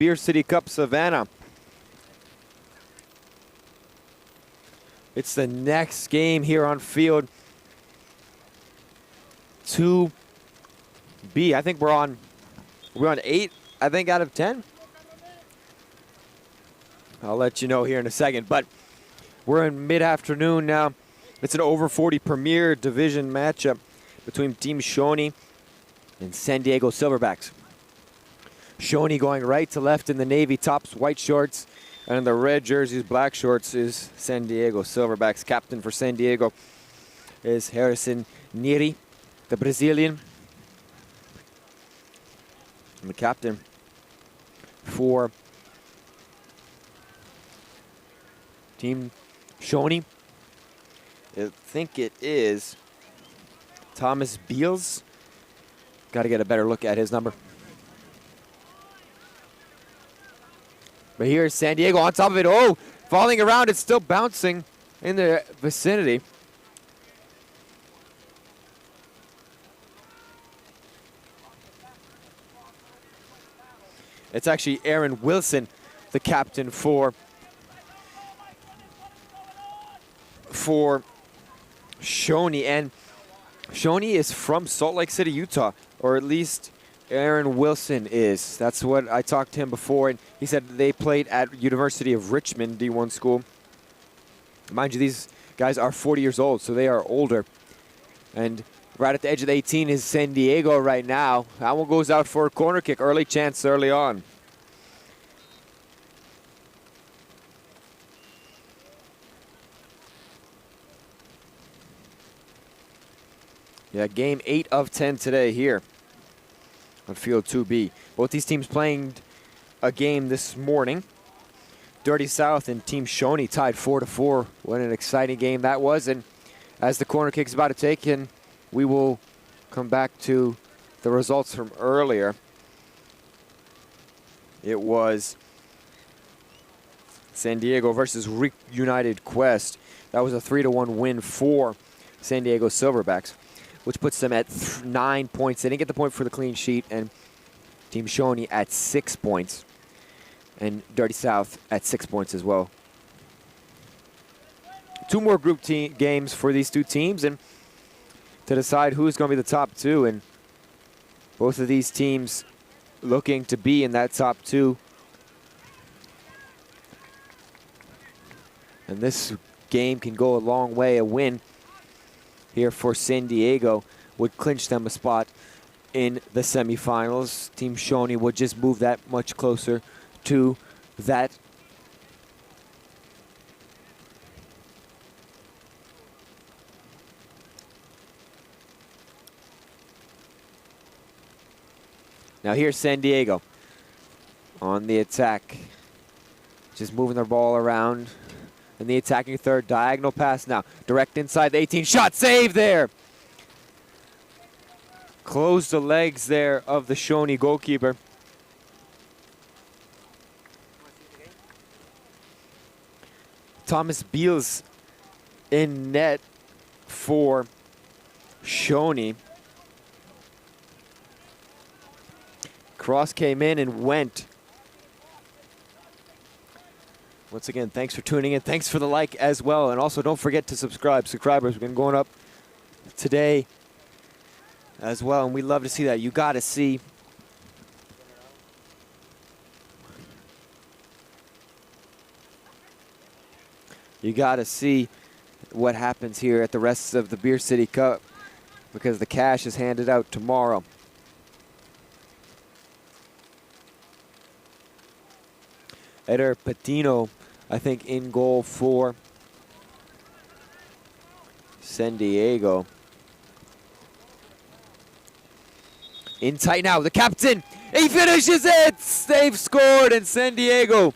Beer City Cup Savannah. It's the next game here on field 2B. I think we're on 8, I think, out of 10. I'll let you know here in a second, but we're in mid-afternoon now. It's an over 40 Premier Division matchup between Team Shawnee and San Diego Silverbacks. Shawnee going right to left in the navy tops, white shorts, and in the red jerseys, black shorts is San Diego Silverbacks. Captain for San Diego is Harrison Neri, the Brazilian. And the captain for Team Shawnee, I think it is Thomas Beals. Got to get a better look at his number. But here's San Diego on top of it. Oh, falling around. It's still bouncing in the vicinity. It's actually Aaron Wilson, the captain for Shawnee. And Shawnee is from Salt Lake City, Utah, or at least Aaron Wilson is. That's what I talked to him before, and he said they played at University of Richmond D1 school. Mind you, these guys are 40 years old, so they are older. And right at the edge of the 18 is San Diego right now. That one goes out for a corner kick. Early chance early on. Yeah, game 8 of 10 today here on field 2B. Both these teams playing a game this morning. Dirty South and Team Shawnee tied 4-4. What an exciting game that was. And as the corner kick is about to take in, we will come back to the results from earlier. It was San Diego versus Reunited Quest. That was a 3-1 win for San Diego Silverbacks, which puts them at 9 points. They didn't get the point for the clean sheet, and Team Shawnee at 6 points, and Dirty South at 6 points as well. 2 more group games for these 2 teams, and to decide who's going to be the top 2, and both of these teams looking to be in that top 2. And this game can go a long way. A win here for San Diego would clinch them a spot in the semifinals. Team Shawnee would just move that much closer to that. Now here's San Diego on the attack. Just moving their ball around. And the attacking third, diagonal pass now. Direct inside the 18, shot save there. Close the legs there of the Shawnee goalkeeper. Thomas Beals in net for Shawnee. Cross came in and went. Once again, thanks for tuning in. Thanks for the like as well. And also, don't forget to subscribe. Subscribers have been going up today as well, and we love to see that. You got to see what happens here at the rest of the Beer City Cup, because the cash is handed out tomorrow. Eder Patino, I think, in goal for San Diego. In tight now, the captain, he finishes it! They've scored in San Diego.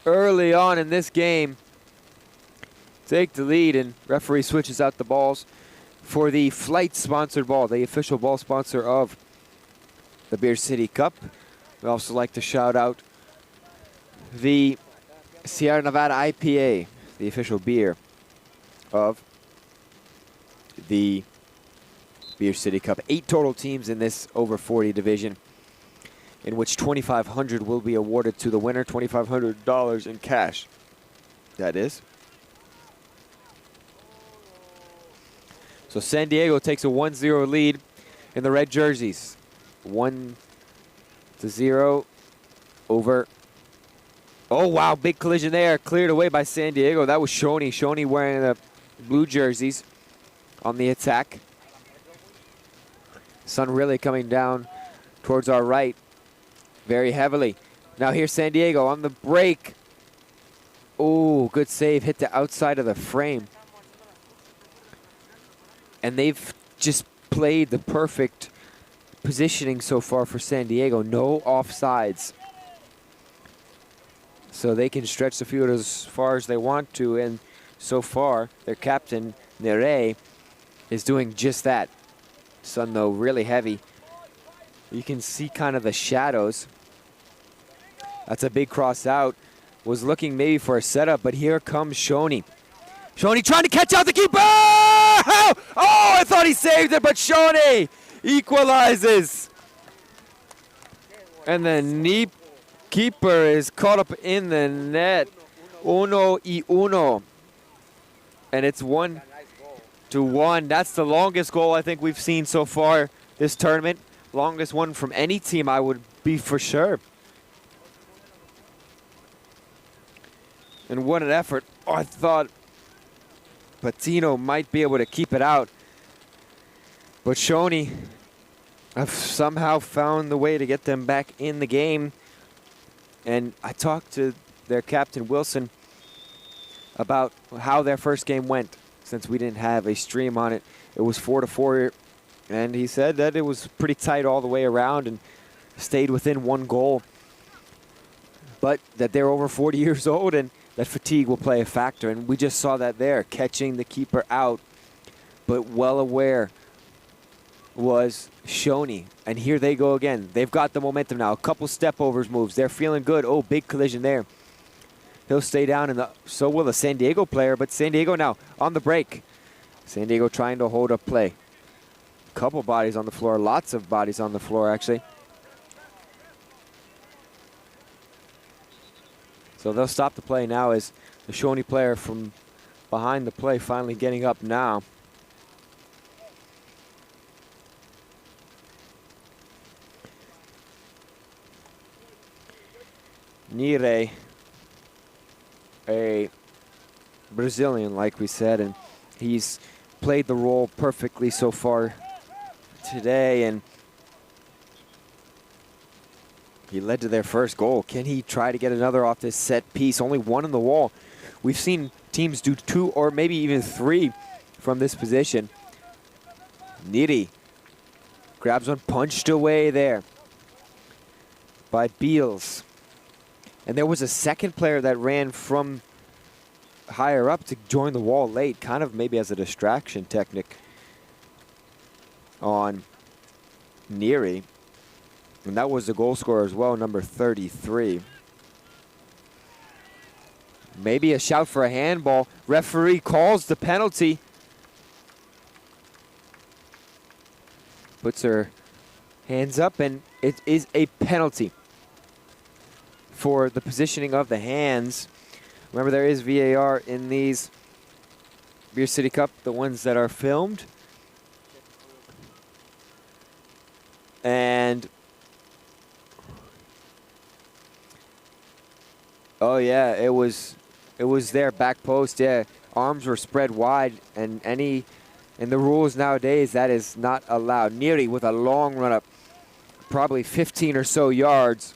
Early on in this game, take the lead, and referee switches out the balls for the Flight-sponsored ball, the official ball sponsor of the Beer City Cup. We also like to shout out the Sierra Nevada IPA, the official beer of the Beer City Cup. 8 total teams in this over 40 division, in which $2,500 will be awarded to the winner, $2,500 in cash. That is. So San Diego takes a 1-0 lead in the red jerseys. 1-0 over. Oh, wow, big collision there. Cleared away by San Diego. That was Shoney. Shoney wearing the blue jerseys on the attack. Sun really coming down towards our right very heavily. Now here's San Diego on the break. Oh, good save. Hit the outside of the frame. And they've just played the perfect positioning so far for San Diego. No offsides. So they can stretch the field as far as they want to. And so far, their captain, Nere, is doing just that. Sun, though, really heavy. You can see kind of the shadows. That's a big cross out. Was looking maybe for a setup, but here comes Shoney. Shoney trying to catch out the keeper! Oh, I thought he saved it, but Shoney equalizes. And the keeper is caught up in the net. 1-1. And it's 1-1. That's the longest goal I think we've seen so far this tournament. Longest one from any team, I would be for sure. And what an effort. Oh, I thought Patino might be able to keep it out. But Shoney have somehow found the way to get them back in the game. And I talked to their captain, Wilson, about how their first game went, since we didn't have a stream on it. It was 4-4, and he said that it was pretty tight all the way around and stayed within 1 goal. But that they're over 40 years old and that fatigue will play a factor, and we just saw that there, catching the keeper out, but well aware was Shoney. And here they go again. They've got the momentum now. A couple step-overs moves. They're feeling good. Oh, big collision there. He'll stay down, and so will the San Diego player, but San Diego now on the break. San Diego trying to hold up play. Couple bodies on the floor. Lots of bodies on the floor, actually. So they'll stop the play now as the Shoney player from behind the play finally getting up now. Nire, a Brazilian, like we said, and he's played the role perfectly so far today, and he led to their first goal. Can he try to get another off this set piece? Only 1 on the wall. We've seen teams do 2 or maybe even 3 from this position. Niri grabs one, punched away there by Beals. And there was a second player that ran from higher up to join the wall late, kind of maybe as a distraction technique on Neri. And that was the goal scorer as well, number 33. Maybe a shout for a handball. Referee calls the penalty. Puts her hands up, and it is a penalty for the positioning of the hands. Remember, there is VAR in these Beer City Cup, the ones that are filmed. And oh yeah, it was there, back post, yeah. Arms were spread wide, and in the rules nowadays, that is not allowed. Neri with a long run up, probably 15 or so yards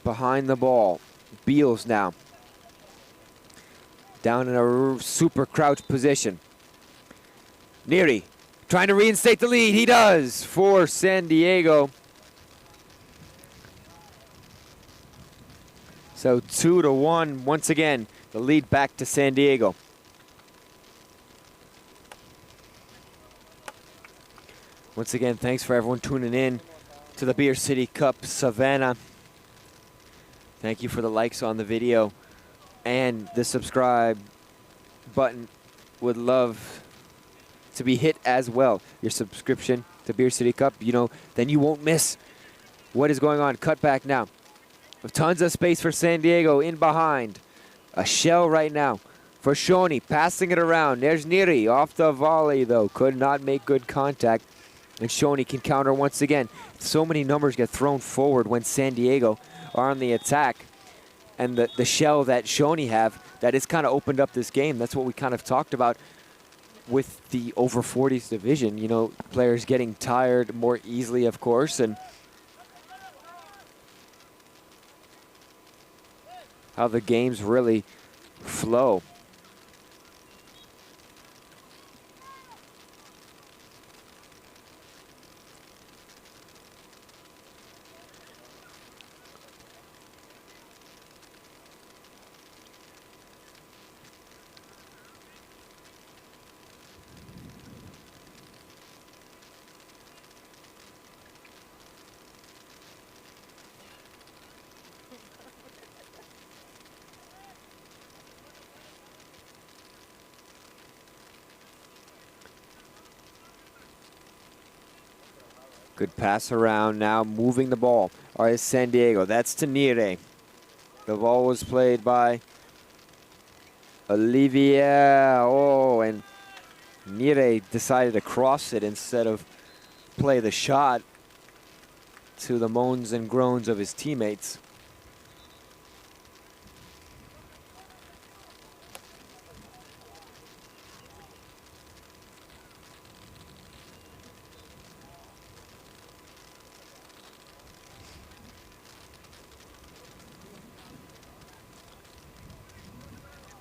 behind the ball. Beals now down in a super crouch position. Neri trying to reinstate the lead. He does for San Diego. So 2-1, once again, the lead back to San Diego. Once again, thanks for everyone tuning in to the Beer City Cup Savannah. Thank you for the likes on the video and the subscribe button. Would love to be hit as well. Your subscription to Beer City Cup, you know, then you won't miss what is going on. Cut back now. Tons of space for San Diego in behind. A shell right now for Shoney, passing it around. There's Neri off the volley, though. Could not make good contact. And Shoney can counter once again. So many numbers get thrown forward when San Diego are on the attack. And the shell that Shoney have, that has kind of opened up this game. That's what we kind of talked about with the over 40s division. You know, players getting tired more easily, of course, and how the games really flow. Good pass around now, moving the ball. All right, San Diego, that's to Nire. The ball was played by Olivier. Oh, and Nire decided to cross it instead of play the shot, to the moans and groans of his teammates.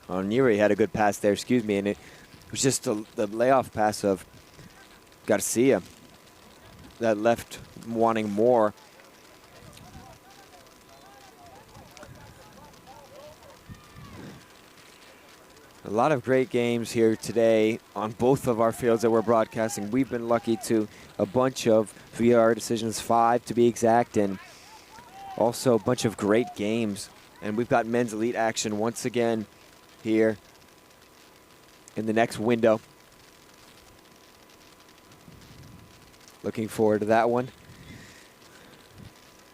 Oh, Neri had a good pass there, excuse me, and it was just the layoff pass of Garcia that left wanting more. A lot of great games here today on both of our fields that we're broadcasting. We've been lucky to a bunch of VR decisions, 5 to be exact, and also a bunch of great games. And we've got men's elite action once again here in the next window. Looking forward to that one,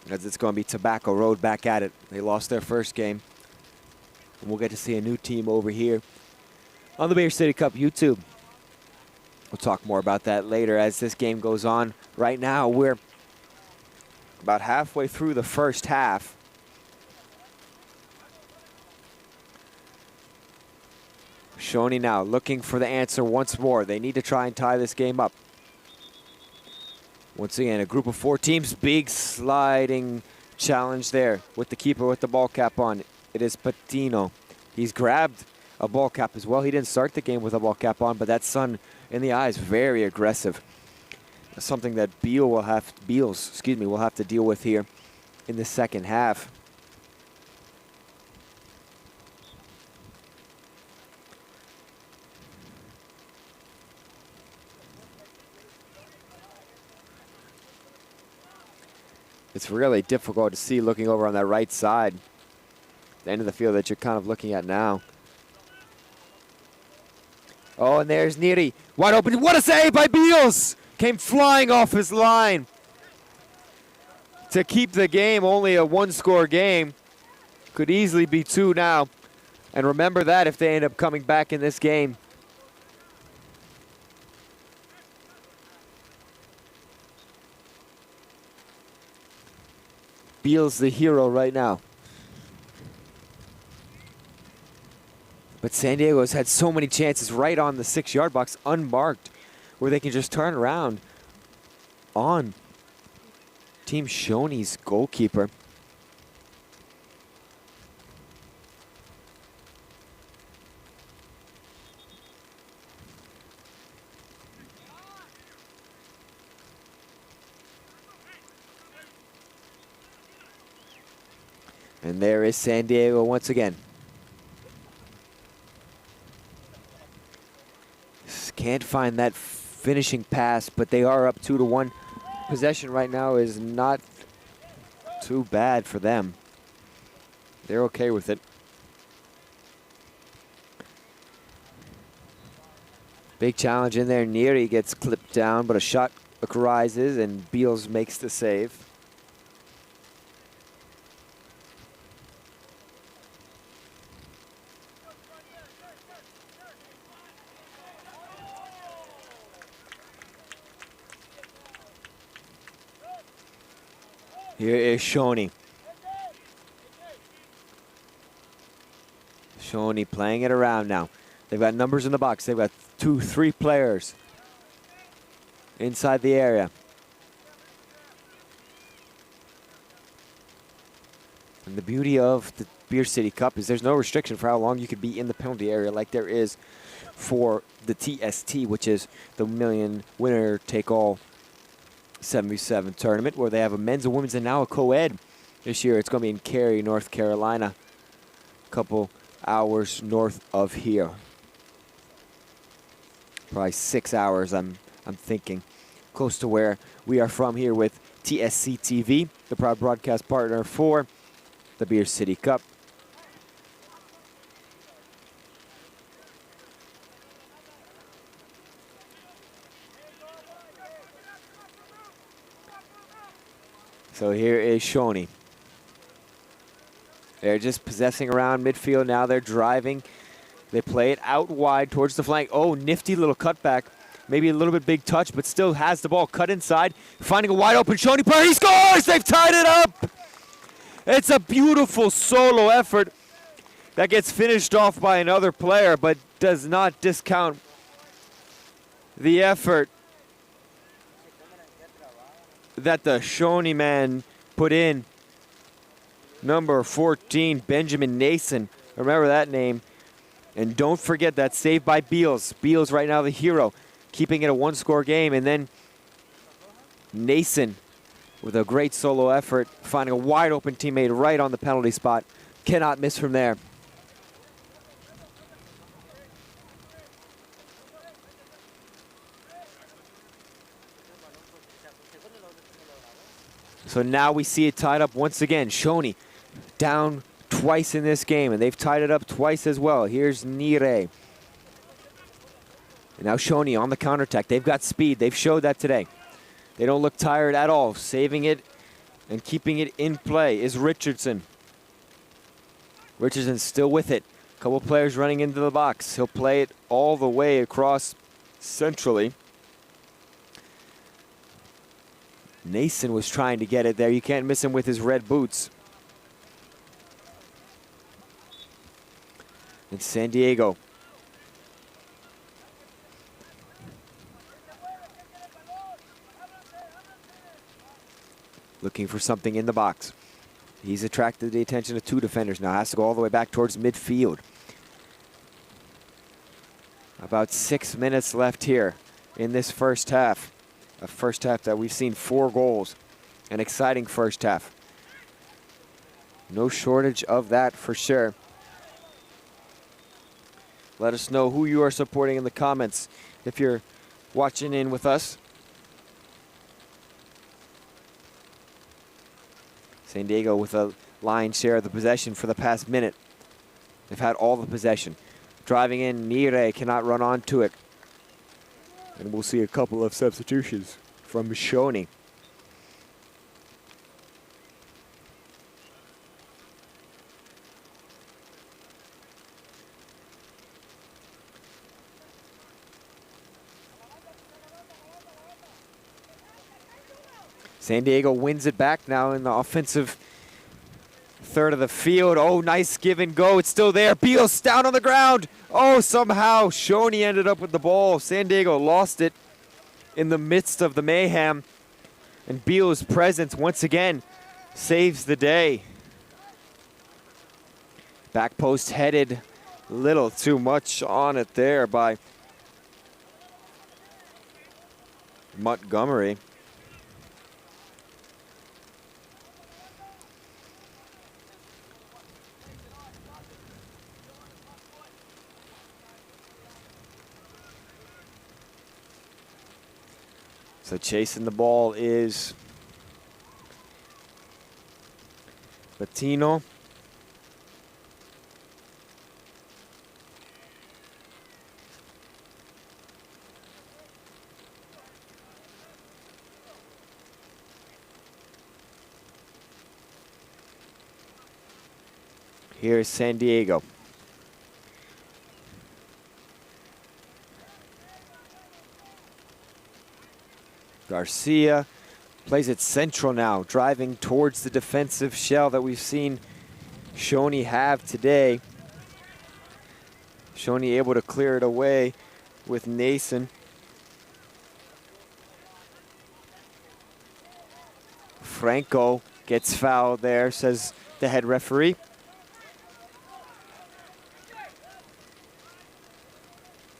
as it's going to be Tobacco Road back at it. They lost their first game, and we'll get to see a new team over here on the Beer City Cup YouTube. We'll talk more about that later as this game goes on. Right now, we're about halfway through the first half. Shoney now looking for the answer once more. They need to try and tie this game up. Once again, a group of 4 teams. Big sliding challenge there with the keeper with the ball cap on. It is Patino. He's grabbed a ball cap as well. He didn't start the game with a ball cap on, but that sun in the eyes, very aggressive. Something that Beals will have to deal with here in the second half. It's really difficult to see looking over on that right side, the end of the field that you're kind of looking at now. Oh, and there's Neri, wide open. What a save by Beals! Came flying off his line to keep the game only a 1-score game. Could easily be 2 now. And remember that if they end up coming back in this game. Beals the hero right now. But San Diego has had so many chances right on the 6-yard box, unmarked, where they can just turn around on Team Shoney's goalkeeper. And there is San Diego once again. Can't find that finishing pass, but they are up 2-1. Possession right now is not too bad for them. They're okay with it. Big challenge in there. Neary gets clipped down, but a shot rises, and Beals makes the save. Here is Shoney. Shoney playing it around now. They've got numbers in the box. They've got 2, 3 players inside the area. And the beauty of the Beer City Cup is there's no restriction for how long you could be in the penalty area like there is for the TST, which is the million winner take all 77 tournament, where they have a men's, a women's, and now a co-ed this year. It's going to be in Cary, North Carolina, a couple hours north of here. Probably 6 hours, I'm thinking, close to where we are from here with TSC TV, the proud broadcast partner for the Beer City Cup. So here is Shoney. They're just possessing around midfield now. They're driving. They play it out wide towards the flank. Oh, nifty little cutback. Maybe a little bit big touch, but still has the ball cut inside. Finding a wide open Shoney player. He scores! They've tied it up! It's a beautiful solo effort that gets finished off by another player, but does not discount the effort that the Shoney man put in. Number 14, Benjamin Nason. Remember that name. And don't forget that save by Beals. Beals right now the hero, keeping it a one-score game. And then Nason with a great solo effort, finding a wide open teammate right on the penalty spot. Cannot miss from there. So now we see it tied up once again. Shoney down twice in this game, and they've tied it up twice as well. Here's Nire. And now Shoney on the counterattack. They've got speed. They've showed that today. They don't look tired at all. Saving it and keeping it in play is Richardson. Richardson still with it. A couple players running into the box. He'll play it all the way across centrally. Nason was trying to get it there. You can't miss him with his red boots. And San Diego looking for something in the box. He's attracted the attention of 2 defenders now. Has to go all the way back towards midfield. About 6 minutes left here in this first half. A first half that we've seen 4 goals. An exciting first half. No shortage of that for sure. Let us know who you are supporting in the comments if you're watching in with us. San Diego with a lion's share of the possession for the past minute. They've had all the possession. Driving in, Nire cannot run onto it. And we'll see a couple of substitutions from Shoney. San Diego wins it back now in the offensive third of the field. Oh, nice give and go. It's still there. Beals down on the ground. Oh, somehow Shoney ended up with the ball. San Diego lost it in the midst of the mayhem. And Beals' presence once again saves the day. Back post headed. A little too much on it there by Montgomery. So chasing the ball is Patino. Here's San Diego. Garcia plays it central now, driving towards the defensive shell that we've seen Shoney have today. Shoney able to clear it away with Nason. Franco gets fouled there, says the head referee.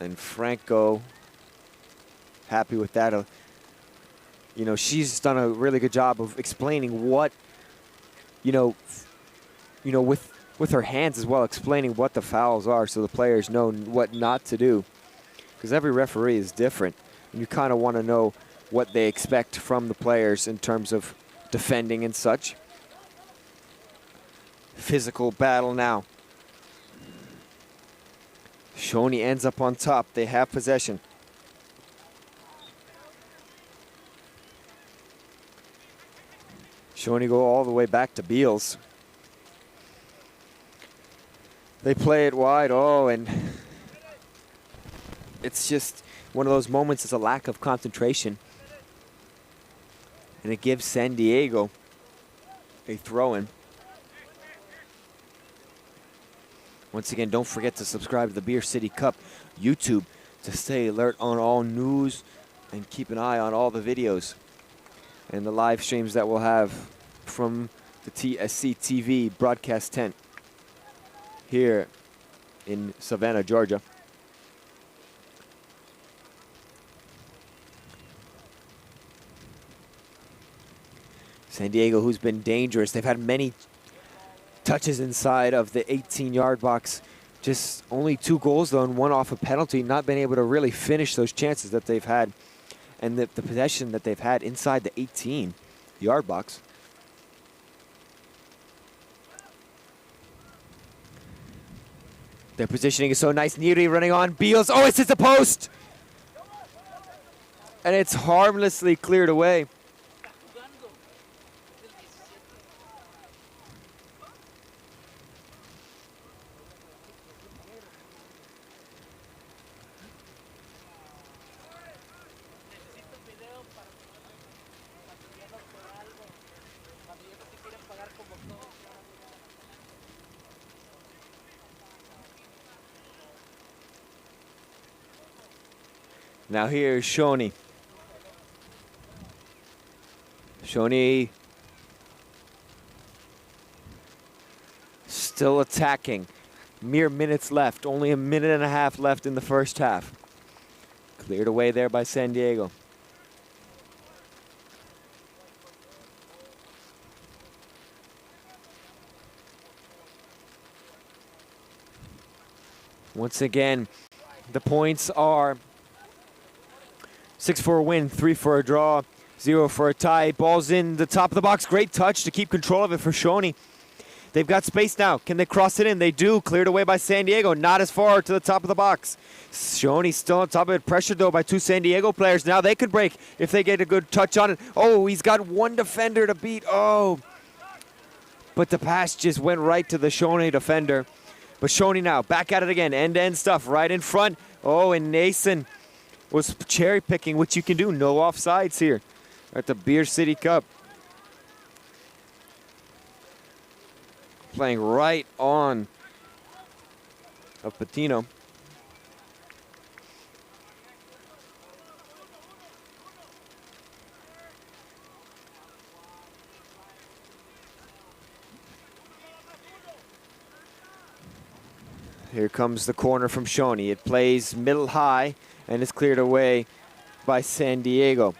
And Franco happy with that. You know, she's done a really good job of explaining what, with her hands as well, explaining what the fouls are so the players know what not to do. Because every referee is different. And you kind of want to know what they expect from the players in terms of defending and such. Physical battle now. Shoney ends up on top. They have possession. Shoney go all the way back to Beals. They play it wide. Oh, and it's just one of those moments. It's a lack of concentration. And it gives San Diego a throw-in. Once again, don't forget to subscribe to the Beer City Cup YouTube to stay alert on all news and keep an eye on all the videos and the live streams that we'll have from the TSC TV broadcast tent here in Savannah, Georgia. San Diego, who's been dangerous. They've had many touches inside of the 18-yard box. Just only 2 goals, though, and 1 off a penalty. Not been able to really finish those chances that they've had. And the possession that they've had inside the 18-yard box. Their positioning is so nice. Neri running on. Beals. Oh, it's hit the post! And it's harmlessly cleared away. Now here's Shoney. Shoney still attacking. Mere minutes left. Only a minute and a half left in the first half. Cleared away there by San Diego. Once again, the points are 6 for a win, 3 for a draw, 0 for a tie. Ball's in the top of the box. Great touch to keep control of it for Shoney. They've got space now. Can they cross it in? They do. Cleared away by San Diego. Not as far to the top of the box. Shoney still on top of it. Pressured, though, by 2 San Diego players. Now they could break if they get a good touch on it. Oh, he's got 1 defender to beat. Oh. But the pass just went right to the Shoney defender. But Shoney now back at it again. End-to-end stuff right in front. Oh, and Nason was cherry picking, which you can do. No offsides here at the Beer City Cup. Playing right on of Patino. Here comes the corner from Shoney. It plays middle high and is cleared away by San Diego.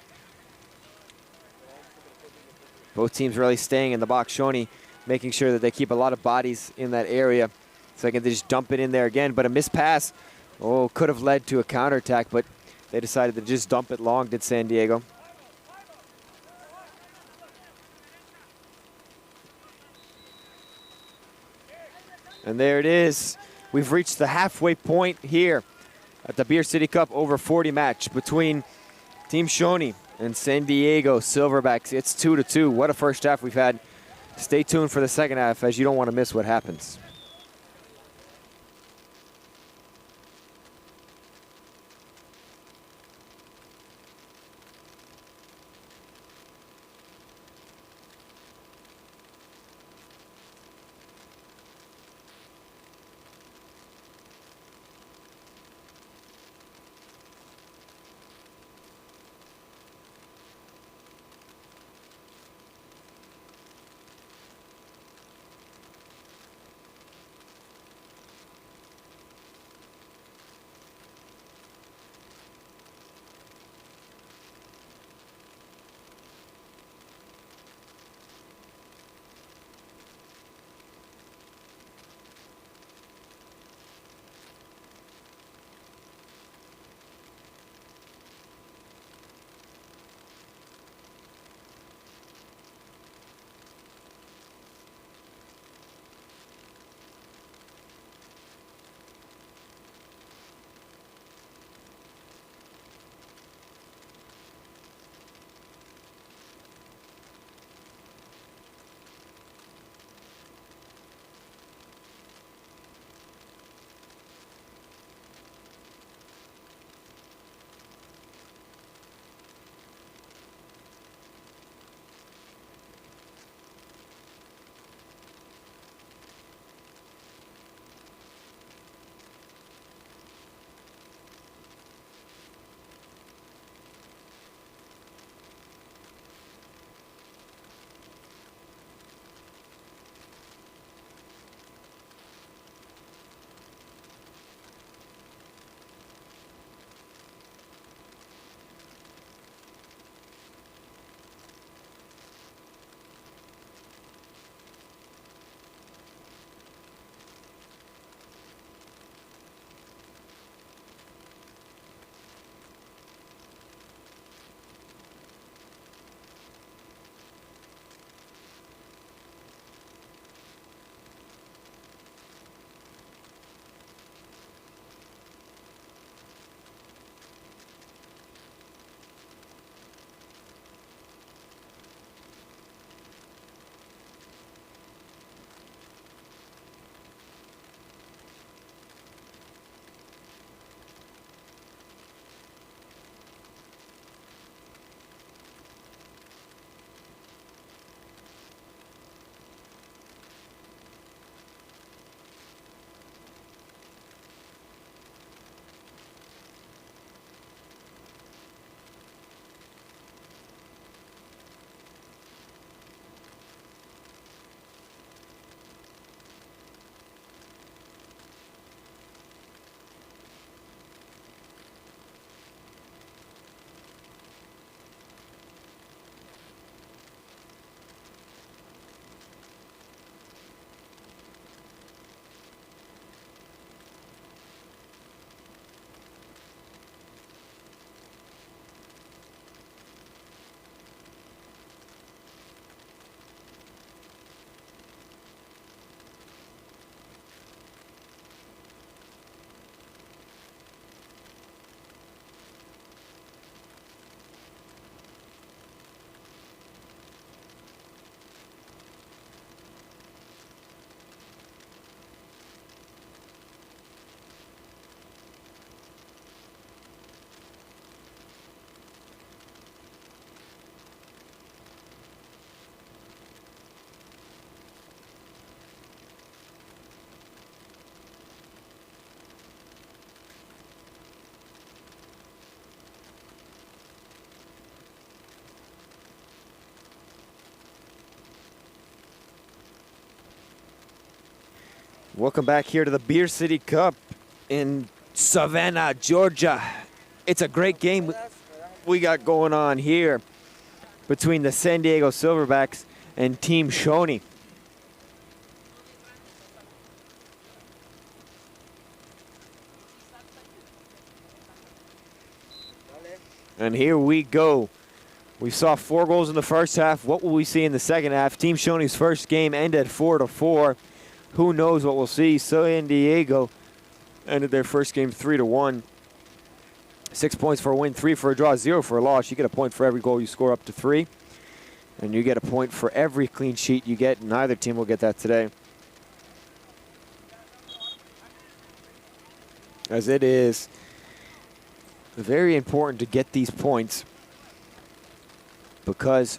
Both teams really staying in the box. Shoney making sure that they keep a lot of bodies in that area so they can just dump it in there again. But a missed pass, oh, could have led to a counterattack, but they decided to just dump it long, did San Diego. And there it is. We've reached the halfway point here at the Beer City Cup over 40 match between Team Shoney and San Diego Silverbacks. It's 2-2. What a first half we've had. Stay tuned for the second half, as you don't want to miss what happens. Welcome back here to the Beer City Cup in Savannah, Georgia. It's a great game we got going on here between the San Diego Silverbacks and Team Shawnee. And here we go. We saw 4 goals in the first half. What will we see in the second half? Team Shawnee's first game ended 4-4. Who knows what we'll see? San Diego ended their first game 3-1. 6 points for a win, 3 for a draw, 0 for a loss. You get a point for every goal you score up to 3. And you get a point for every clean sheet you get. Neither team will get that today. As it is very important to get these points, because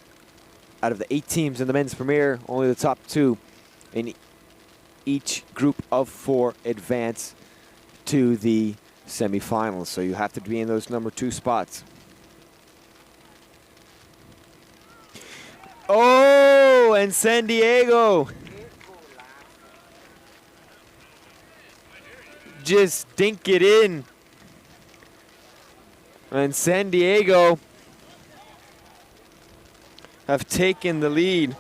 out of the 8 teams in the men's premier, only the top 2 in each group of 4 advance to the semifinals. So you have to be in those number 2 spots. Oh, and San Diego just dink it in. And San Diego have taken the lead.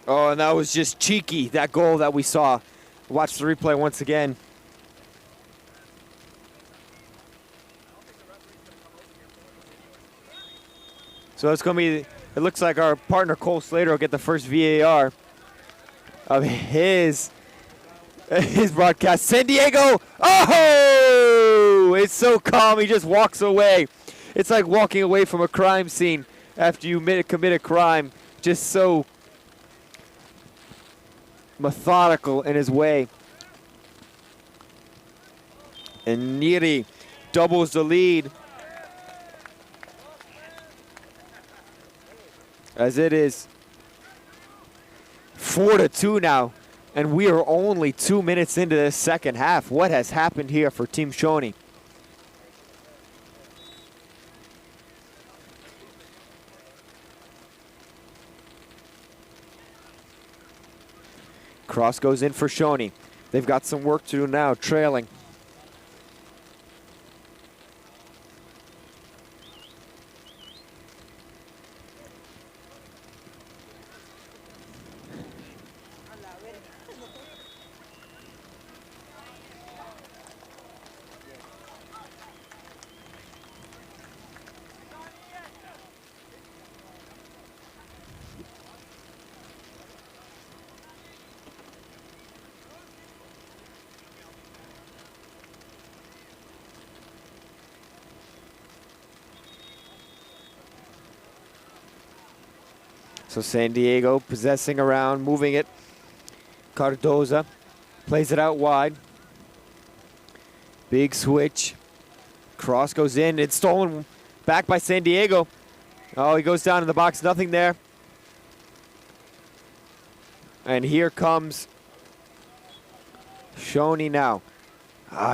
Oh, and that was just cheeky, that goal that we saw. Watch the replay once again. So it's going to be, it looks like our partner Cole Slater will get the first VAR of his broadcast. San Diego, oh! It's so calm, he just walks away. It's like walking away from a crime scene after you commit a crime. Just so methodical in his way. And Neri doubles the lead, as it is 4-2 now, and we are only 2 minutes into the second half. What has happened here for Team Shawnee? Cross goes in for Shawnee. They've got some work to do now, trailing. So San Diego possessing around, moving it. Cardoza plays it out wide. Big switch. Cross goes in. It's stolen back by San Diego. Oh, he goes down in the box. Nothing there. And here comes Shawnee now.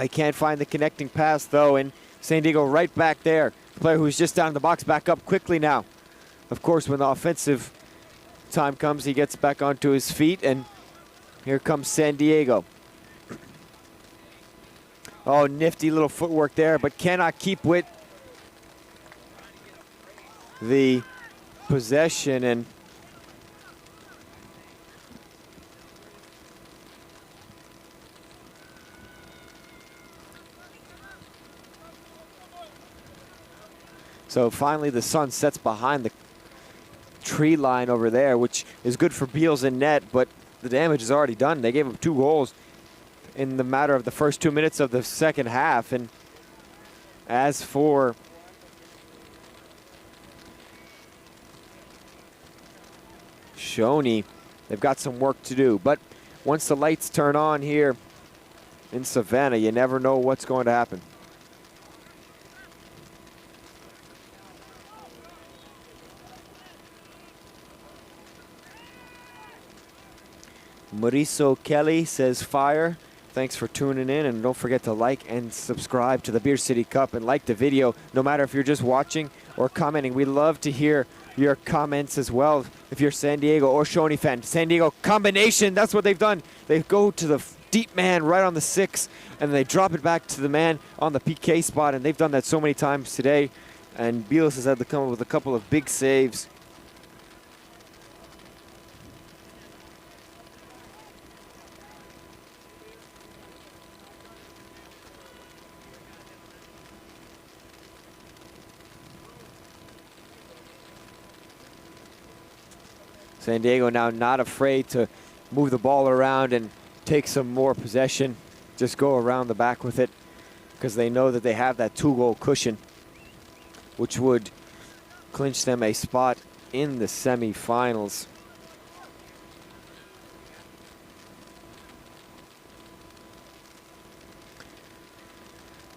He can't find the connecting pass, though. And San Diego right back there. The player who's just down in the box back up quickly now. Of course, when the offensive time comes, he gets back onto his feet, and here comes San Diego. Oh, nifty little footwork there, but cannot keep with the possession. And so finally the sun sets behind the tree line over there, which is good for Beals in net, but the damage is already done. They gave him 2 goals in the matter of the first 2 minutes of the second half. And as for Shawnee, they've got some work to do. But once the lights turn on here in Savannah, you never know what's going to happen. Mauricio Kelly says fire. Thanks for tuning in, and don't forget to like and subscribe to the Beer City Cup and like the video, no matter if you're just watching or commenting. We love to hear your comments as well if you're San Diego or Shawnee fan. San Diego combination, that's what they've done. They go to the deep man right on the 6, and they drop it back to the man on the PK spot, and they've done that so many times today. And Beals has had to come up with a couple of big saves. San Diego now not afraid to move the ball around and take some more possession. Just go around the back with it, because they know that they have that 2-goal cushion, which would clinch them a spot in the semifinals.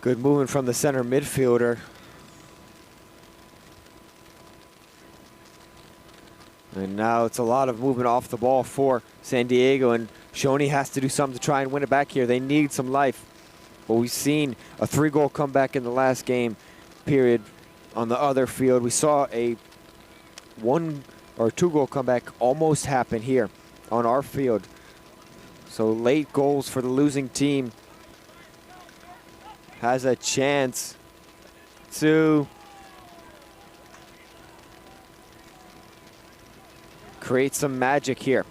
Good movement from the center midfielder. And now it's a lot of movement off the ball for San Diego, and Shawnee has to do something to try and win it back here. They need some life. But we've seen a 3-goal comeback in the last game period on the other field. We saw a 1- or 2-goal comeback almost happen here on our field. So late goals for the losing team has a chance to create some magic here.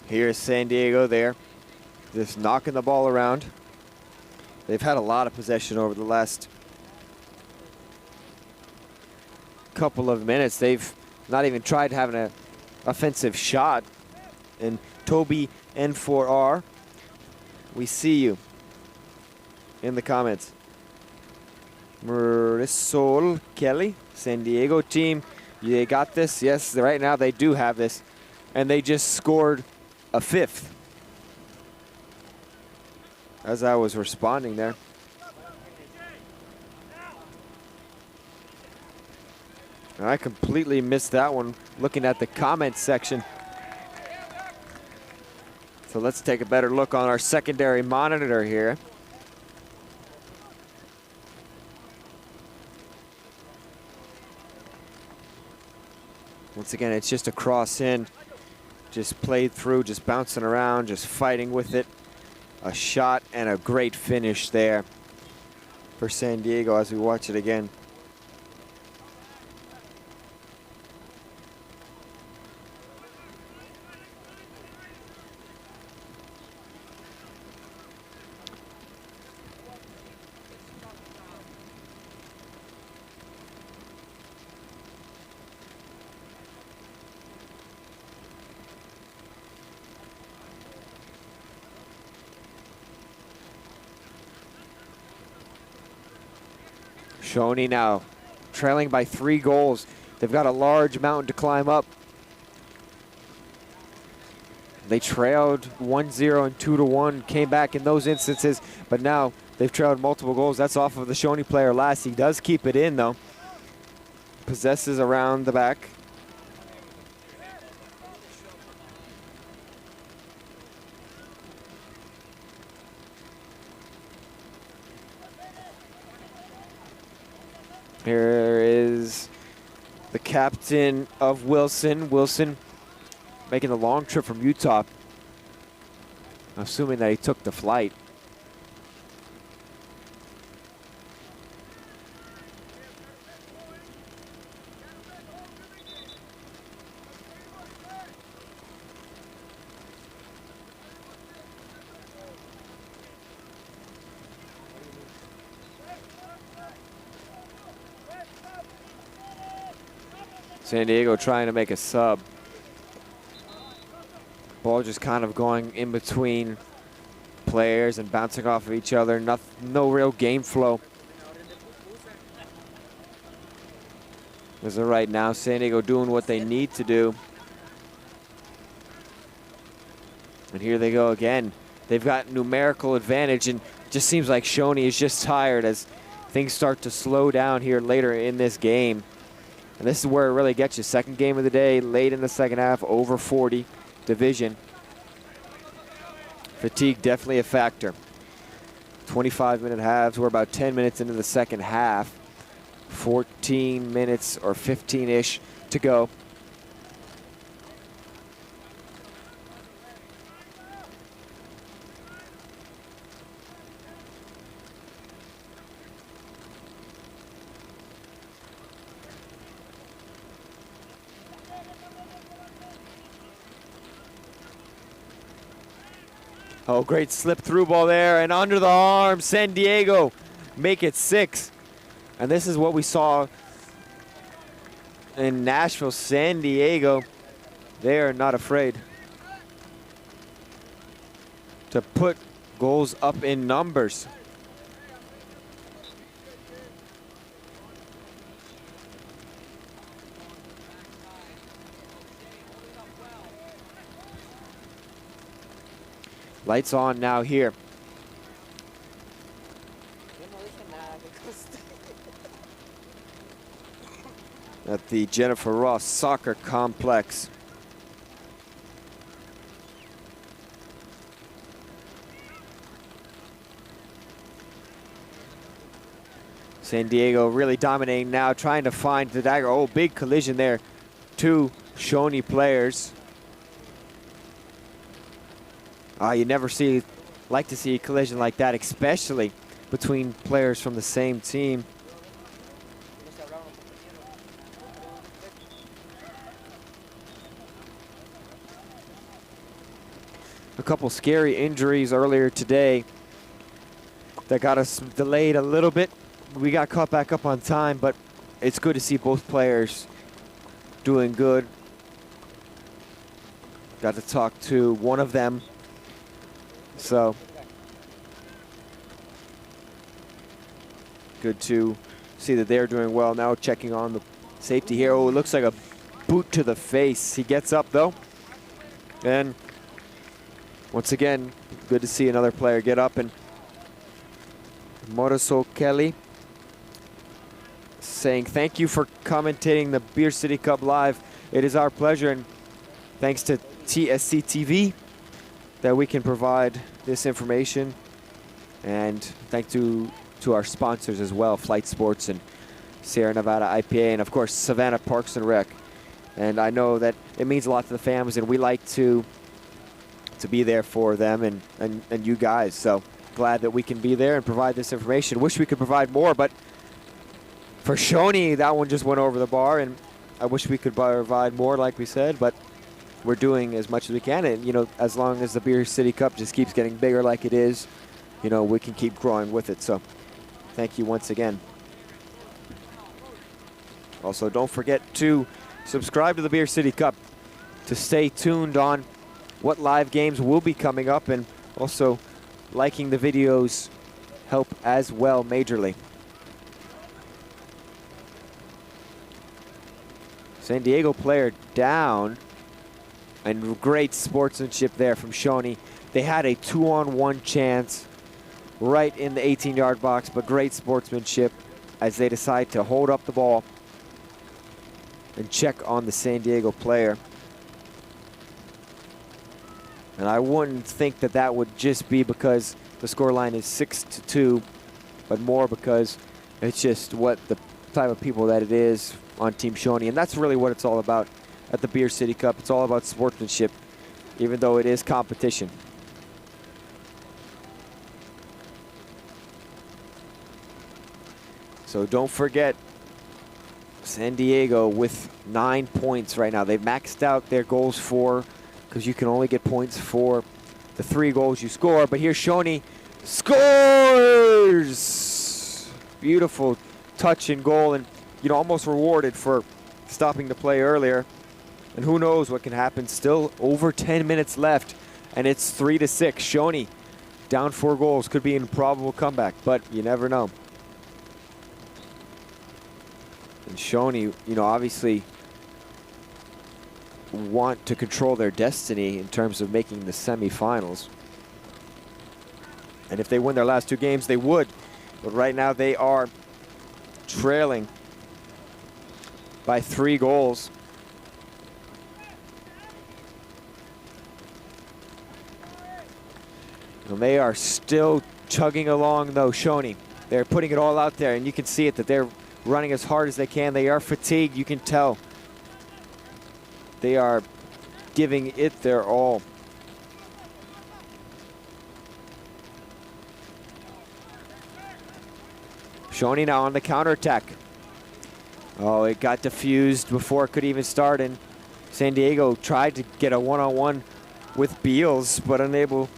Here's San Diego there, just knocking the ball around. They've had a lot of possession over the last couple of minutes. They've not even tried having an offensive shot. And Toby N4R, we see you in the comments. Marisol Kelly, San Diego team, they got this. Yes, right now they do have this. And they just scored a 5th as I was responding there. And I completely missed that one looking at the comments section. So let's take a better look on our secondary monitor here. Once again, it's just a cross in. Just played through, just bouncing around, just fighting with it. A shot and a great finish there for San Diego as we watch it again. Shawnee now trailing by 3 goals. They've got a large mountain to climb up. They trailed 1-0 and 2-1, came back in those instances, but now they've trailed multiple goals. That's off of the Shawnee player last. He does keep it in though. Possesses around the back. Here is the captain of Wilson. Wilson making the long trip from Utah. Assuming that he took the flight. San Diego trying to make a sub. Ball just kind of going in between players and bouncing off of each other. No real game flow. As of right now, San Diego doing what they need to do. And here they go again. They've got numerical advantage, and it just seems like Shawnee is just tired as things start to slow down here later in this game. And this is where it really gets you. Second game of the day, late in the second half, over 40 division. Fatigue definitely a factor. 25-minute halves. We're about 10 minutes into the second half. 14 minutes or 15-ish to go. Oh, great slip through ball there, and under the arm, San Diego make it 6. And this is what we saw in Nashville. San Diego, they are not afraid to put goals up in numbers. Lights on now here. At the Jennifer Ross Soccer Complex. San Diego really dominating now, trying to find the dagger. Oh, big collision there. 2 Shawnee players. You never like to see a collision like that, especially between players from the same team. A couple scary injuries earlier today that got us delayed a little bit. We got caught back up on time, but it's good to see both players doing good. Got to talk to one of them. So good to see that they're doing well. Now checking on the safety here. Oh, it looks like a boot to the face. He gets up though. And once again, good to see another player get up. And Mauricio Kelly saying, thank you for commentating the Beer City Cup live. It is our pleasure, and thanks to TSC TV that we can provide this information. And thank you to our sponsors as well, Flight Sports and Sierra Nevada IPA, and of course Savannah Parks and Rec. And I know that it means a lot to the families, and we like to be there for them and you guys. So glad that we can be there and provide this information. Wish we could provide more, but for Shawnee, that one just went over the bar, and I wish we could provide more, like we said, but we're doing as much as we can. And, you know, as long as the Beer City Cup just keeps getting bigger like it is, you know, we can keep growing with it. So thank you once again. Also, don't forget to subscribe to the Beer City Cup to stay tuned on what live games will be coming up, and also liking the videos help as well majorly. San Diego player down, and great sportsmanship there from Shawnee. They had a 2-on-1 chance right in the 18-yard box, but great sportsmanship as they decide to hold up the ball and check on the San Diego player. And I wouldn't think that that would just be because the scoreline is 6-2, but more because it's just what the type of people that it is on Team Shawnee. And that's really what it's all about at the Beer City Cup. It's all about sportsmanship, even though it is competition. So don't forget, San Diego with 9 points right now. They've maxed out their goals for, because you can only get points for the 3 goals you score. But here's Shawnee scores! Beautiful touch and goal, and, you know, almost rewarded for stopping the play earlier. And who knows what can happen. Still over 10 minutes left, and it's 3-6. Shawnee down 4 goals. Could be an improbable comeback, but you never know. And Shawnee, you know, obviously want to control their destiny in terms of making the semifinals. And if they win their last 2 games, they would. But right now they are trailing by 3 goals. And they are still chugging along though, Shawnee. They're putting it all out there, and you can see it that they're running as hard as they can. They are fatigued, you can tell. They are giving it their all. Shawnee now on the counterattack. Oh, it got diffused before it could even start, and San Diego tried to get a one-on-one with Beals, but unable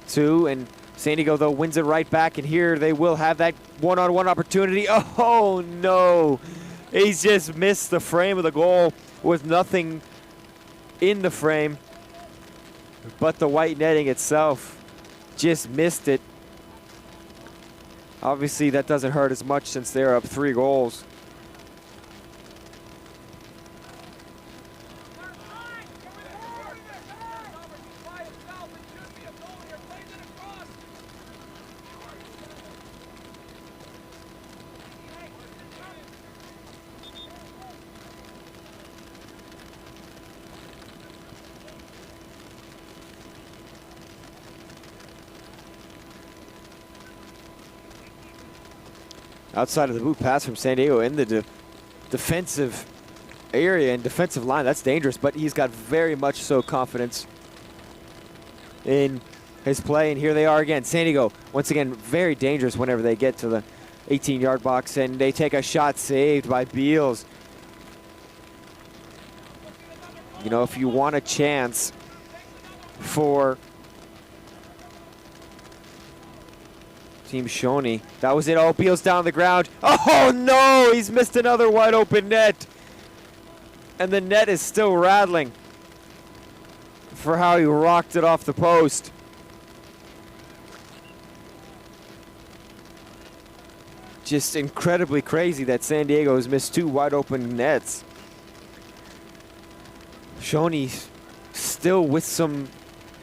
to. And San Diego, though, wins it right back, and here they will have that one-on-one opportunity. Oh, no. He's just missed the frame of the goal with nothing in the frame, but the white netting itself just missed it. Obviously, that doesn't hurt as much since they're up 3 goals. Outside of the boot pass from San Diego in the defensive area and defensive line. That's dangerous, but he's got very much so confidence in his play. And here they are again. San Diego, once again, very dangerous whenever they get to the 18-yard box, and they take a shot saved by Beals. You know, if you want a chance for Team Shawnee. That was it. Oh, Beals down the ground. Oh, no! He's missed another wide open net. And the net is still rattling for how he rocked it off the post. Just incredibly crazy that San Diego has missed 2 wide open nets. Shawnee still with some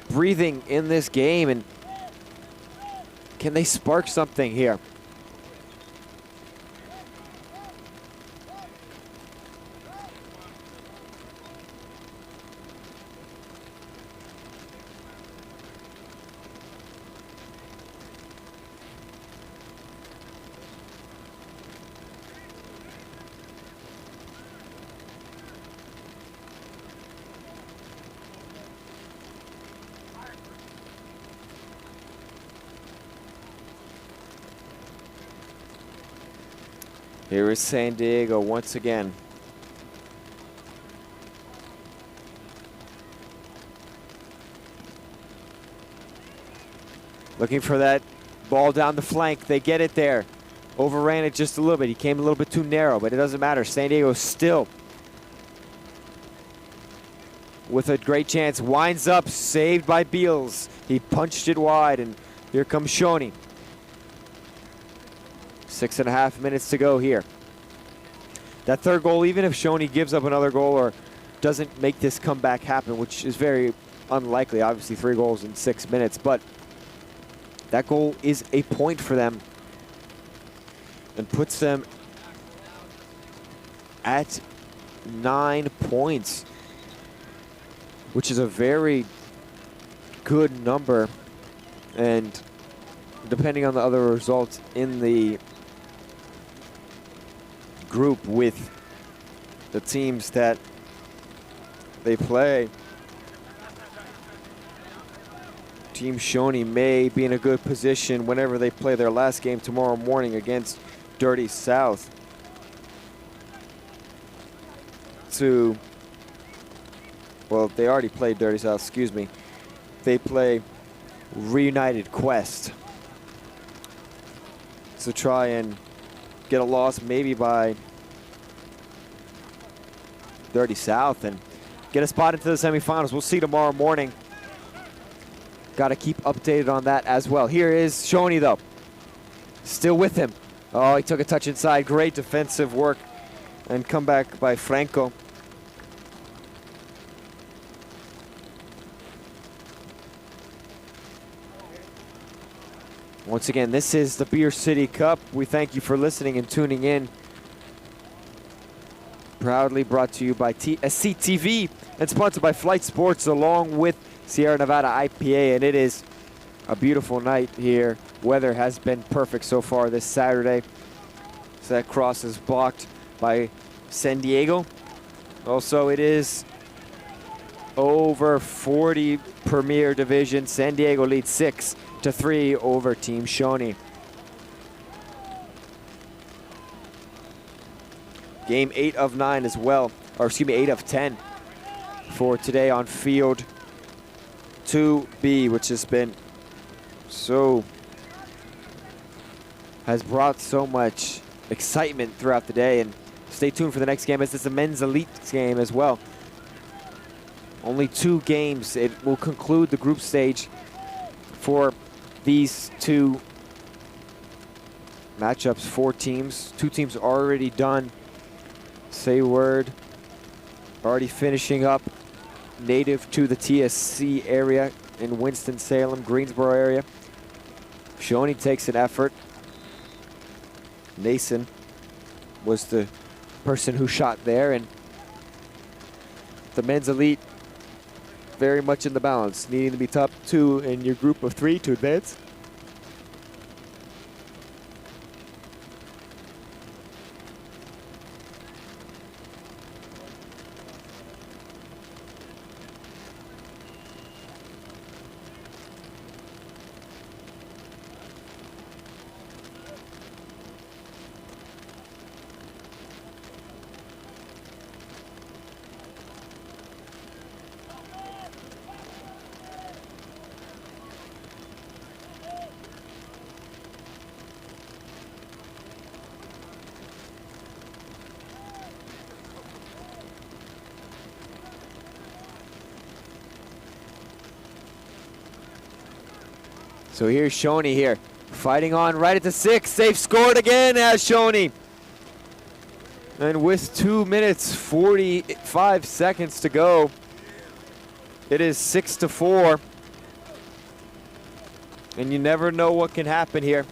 breathing in this game, and can they spark something here? Here is San Diego once again. Looking for that ball down the flank. They get it there. Overran it just a little bit. He came a little bit too narrow, but it doesn't matter. San Diego still with a great chance. Winds up, saved by Beals. He punched it wide, and here comes Shawnee. 6.5 minutes to go here. That third goal, even if Shawnee gives up another goal or doesn't make this comeback happen, which is very unlikely, obviously 3 goals in 6 minutes, but that goal is a point for them and puts them at 9 points, which is a very good number. And depending on the other results in the group with the teams that they play, Team Shawnee may be in a good position whenever they play their last game tomorrow morning against Dirty South to, well, they already played Dirty South, excuse me. They play Reunited Quest to try and get a loss maybe by 30 South and get a spot into the semifinals. We'll see tomorrow morning. Got to keep updated on that as well. Here is Shoney, though. Still with him. Oh, he took a touch inside. Great defensive work and comeback by Franco. Once again, this is the Beer City Cup. We thank you for listening and tuning in. Proudly brought to you by TSC-TV and sponsored by Flight Sports along with Sierra Nevada IPA. And it is a beautiful night here. Weather has been perfect so far this Saturday. So that cross is blocked by San Diego. Also, it is over 40 Premier Division. San Diego leads 6-3 over Team Shawnee. Game 8 of 9 as well, or excuse me, 8 of 10 for today on field 2B, which has been has brought so much excitement throughout the day. And stay tuned for the next game, as it's a men's elite game as well. Only 2 games. It will conclude the group stage for these 2 matchups. 4 teams, 2 teams already done. Say word, already finishing up, native to the TSC area in Winston-Salem, Greensboro area. Shawnee takes an effort. Nason was the person who shot there, and the men's elite very much in the balance, needing to be top 2 in your group of 3 to advance. So here's Shawnee here, fighting on right at the 6. They've scored again as Shawnee. And with 2 minutes, 45 seconds to go, it is 6-4. And you never know what can happen here.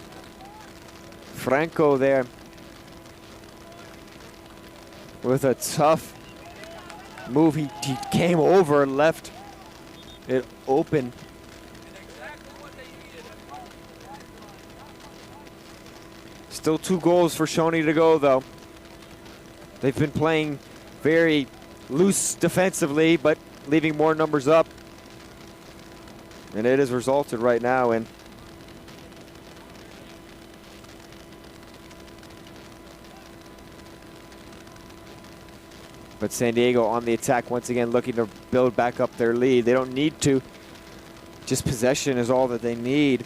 Franco there with a tough move. He came over and left it open. Still 2 goals for Shawnee to go, though. They've been playing very loose defensively, but leaving more numbers up. And it has resulted right now in but San Diego on the attack once again, looking to build back up their lead. They don't need to. Just possession is all that they need.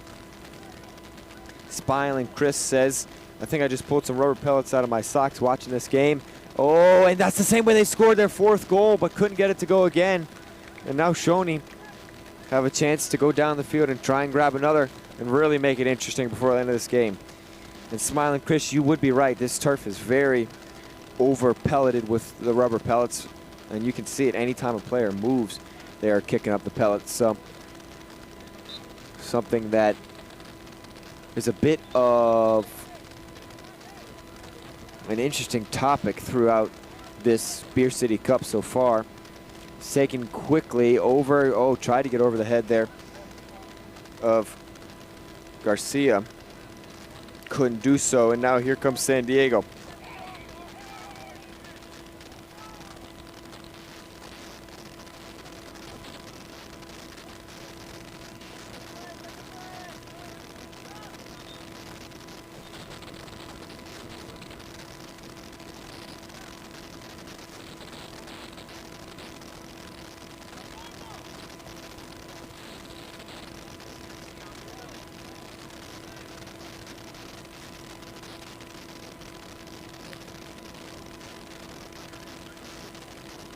Smiling Chris says, I think I just pulled some rubber pellets out of my socks watching this game. Oh, and that's the same way they scored their 4th goal, but couldn't get it to go again. And now Shawnee have a chance to go down the field and try and grab another and really make it interesting before the end of this game. And Smiling Chris, you would be right. This turf is very over pelleted with the rubber pellets, and you can see it anytime a player moves, they are kicking up the pellets. So something that is a bit of an interesting topic throughout this Beer City Cup so far. Taken quickly over, oh, tried to get over the head there of Garcia. Couldn't do so, and now here comes San Diego.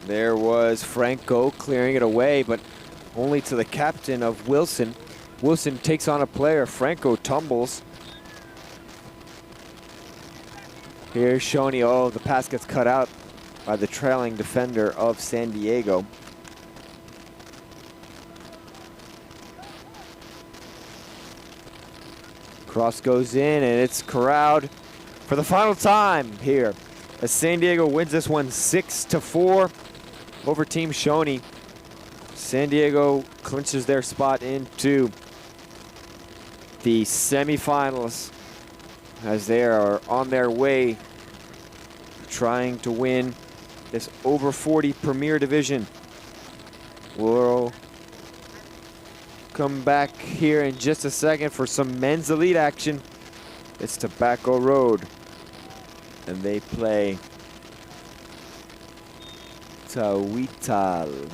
There was Franco clearing it away, but only to the captain of Wilson. Wilson takes on a player. Franco tumbles. Here's Shoney. Oh, the pass gets cut out by the trailing defender of San Diego. Cross goes in, and it's corralled for the final time here as San Diego wins this one 6-4 over Team Shoney. San Diego clinches their spot into the semifinals as they are on their way trying to win this over 40 Premier Division. We'll come back here in just a second for some men's elite action. It's Tobacco Road, and they play CHAWITAL.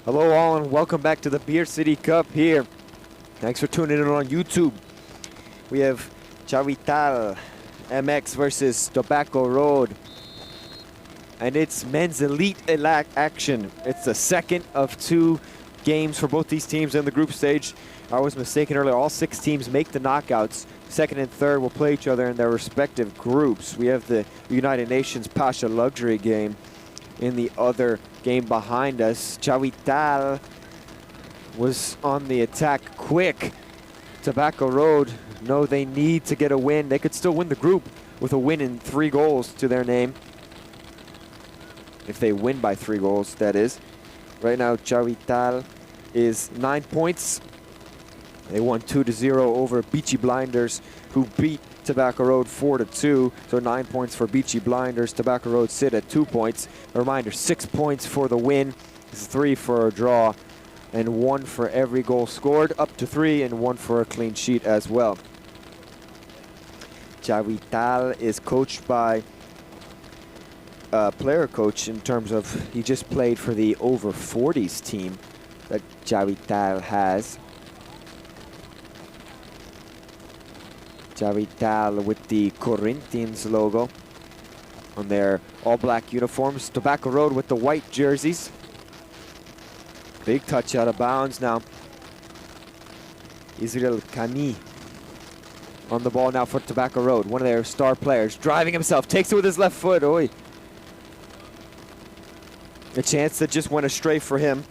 Hello all and welcome back to the Beer City Cup here. Thanks for tuning in on YouTube. We have CHAWITAL MX versus TABACCO Road. And it's men's elite action. It's the second of 2 games for both these teams in the group stage. I was mistaken earlier. All 6 teams make the knockouts. Second and third will play each other in their respective groups. We have the United Nations Pasha Luxury game in the other game behind us. CHAWITAL was on the attack quick. TABACCO Road know they need to get a win. They could still win the group with a win and 3 goals to their name. If they win by 3 goals, that is. Right now, CHAWITAL is 9 points. They won 2-0 over Beachy Blinders, who beat TABACCO Road 4-2. So 9 points for Beachy Blinders. TABACCO Road sit at 2 points. A reminder, 6 points for the win, 3 for a draw, and 1 for every goal scored, up to 3, and 1 for a clean sheet as well. CHAWITAL is coached by a player coach in terms of he just played for the over 40s team that CHAWITAL has. CHAWITAL with the Corinthians logo on their all-black uniforms. TABACCO Road with the white jerseys. Big touch out of bounds now. Israel Kani on the ball now for TABACCO Road. One of their star players driving himself. Takes it with his left foot. Oy. A chance that just went astray for him.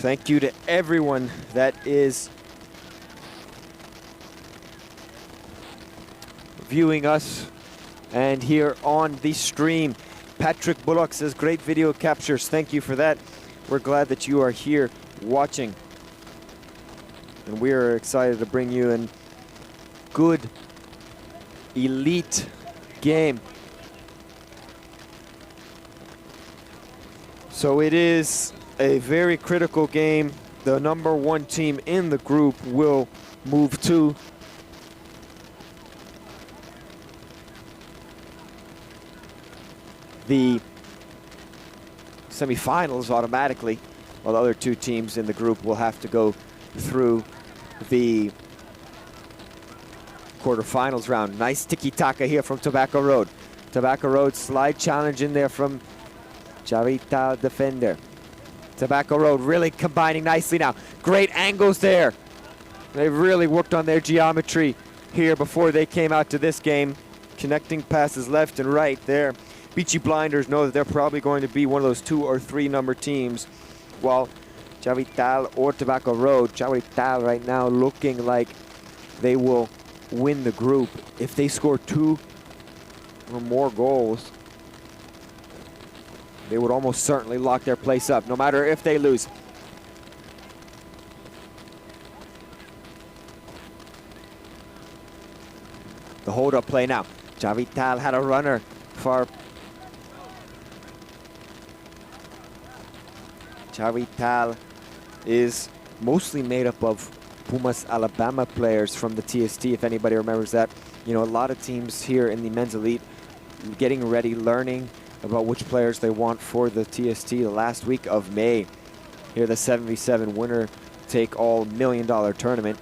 Thank you to everyone that is viewing us and here on the stream. Patrick Bullock says, great video captures. Thank you for that. We're glad that you are here watching. And we are excited to bring you a good elite game. So it is a very critical game. The #1 team in the group will move to the semifinals automatically, while the other 2 teams in the group will have to go through the quarterfinals round. Nice tiki-taka here from TABACCO Road. TABACCO Road slide challenge in there from CHAWITAL defender. TABACCO Road really combining nicely now. Great angles there. They really worked on their geometry here before they came out to this game. Connecting passes left and right there. Beachy Blinders know that they're probably going to be one of those 2 or 3 number teams, while CHAWITAL or TABACCO Road, CHAWITAL right now looking like they will win the group. If they score 2 or more goals, they would almost certainly lock their place up, no matter if they lose. The hold-up play now. CHAWITAL had a runner for CHAWITAL is mostly made up of Pumas Alabama players from the TST, if anybody remembers that. You know, a lot of teams here in the men's elite getting ready, learning about which players they want for the TST the last week of May. Here the 7v7 winner take all $1 million tournament.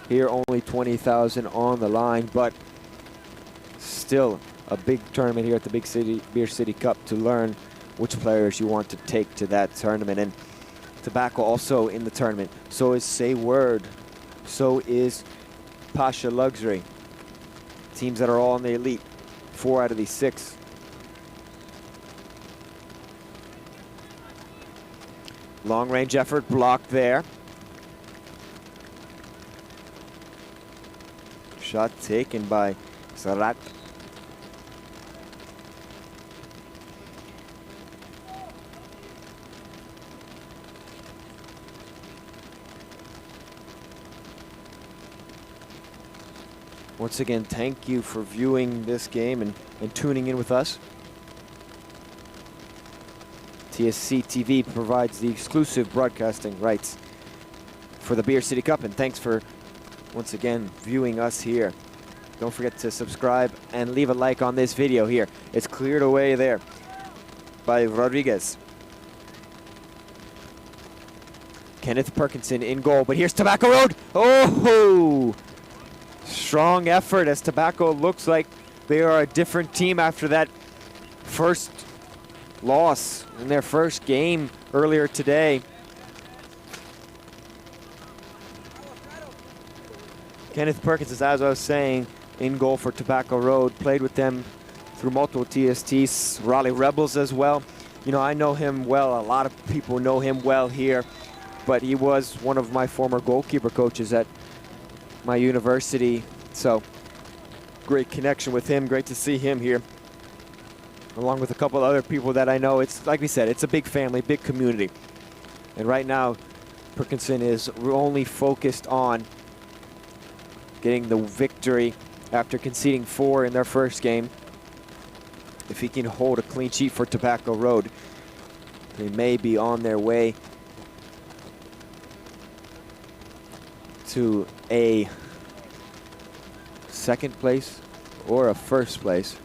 Here only 20,000 on the line, but still a big tournament here at the Beer City Cup to learn which players you want to take to that tournament. And TABACCO also in the tournament. So is Say Word. So is Pasha Luxury. Teams that are all in the elite. 4 out of these 6. Long range effort blocked there. Shot taken by Sarat. Once again, thank you for viewing this game and tuning in with us. TSC TV provides the exclusive broadcasting rights for the Beer City Cup, and thanks for once again viewing us here. Don't forget to subscribe and leave a like on this video here. It's cleared away there by Rodriguez. Kenneth Perkinson in goal, but here's Tobacco Road. Oh! Strong effort as Tobacco looks like they are a different team after that first loss in their first game earlier today. Kenneth Perkins, as I was saying, in goal for Tobacco Road. Played with them through multiple TSTs, Raleigh Rebels as well. You know, I know him well. A lot of people know him well here, but he was one of my former goalkeeper coaches at my university. So great connection with him. Great to see him here, along with a couple other people that I know. It's like we said, it's a big family, big community. And right now, Perkinson is only focused on getting the victory after conceding 4 in their first game. If he can hold a clean sheet for Tobacco Road, they may be on their way to a second place or a first place.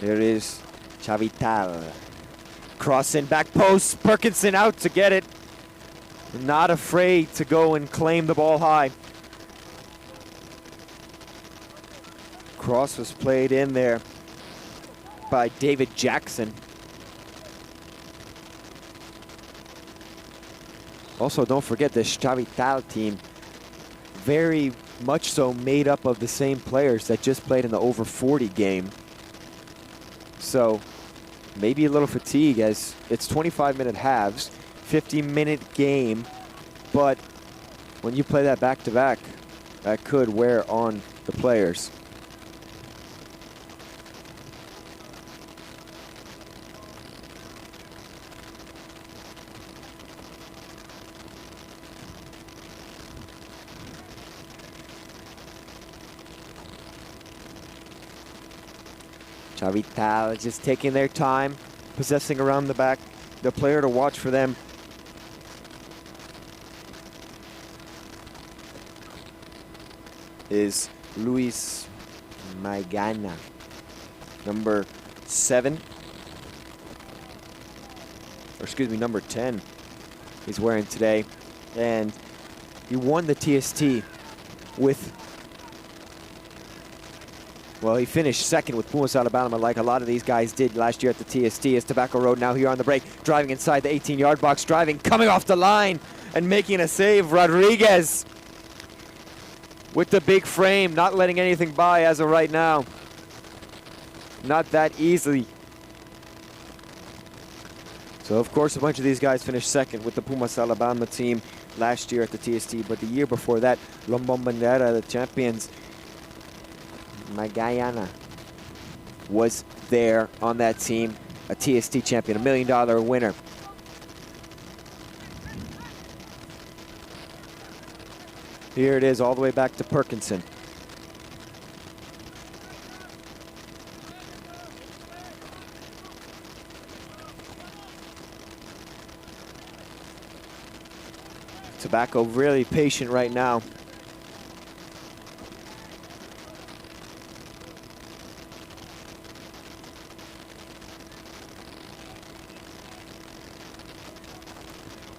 There is CHAWITAL. Crossing back post, Perkinson out to get it. Not afraid to go and claim the ball high. Cross was played in there by David Jackson. Also, don't forget this CHAWITAL team, very much so made up of the same players that just played in the over 40 game. So maybe a little fatigue as it's 25-minute halves, 50-minute game, but when you play that back-to-back, that could wear on the players. CHAWITAL just taking their time, possessing around the back. The player to watch for them is Luis Maigana, number 7. Or excuse me, number 10 he's wearing today. And he won the TST with, well, he finished second with Pumas Alabama like a lot of these guys did last year at the TST. As Tobacco Road now here on the break, driving inside the 18-yard box, driving, coming off the line and making a save. Rodriguez with the big frame, not letting anything by as of right now. Not that easily. So, of course, a bunch of these guys finished second with the Pumas Alabama team last year at the TST, but the year before that, Lombondera, the champions, Maigana was there on that team, a TST champion, $1 million winner. Here it is all the way back to Perkinson. Tobacco really patient right now.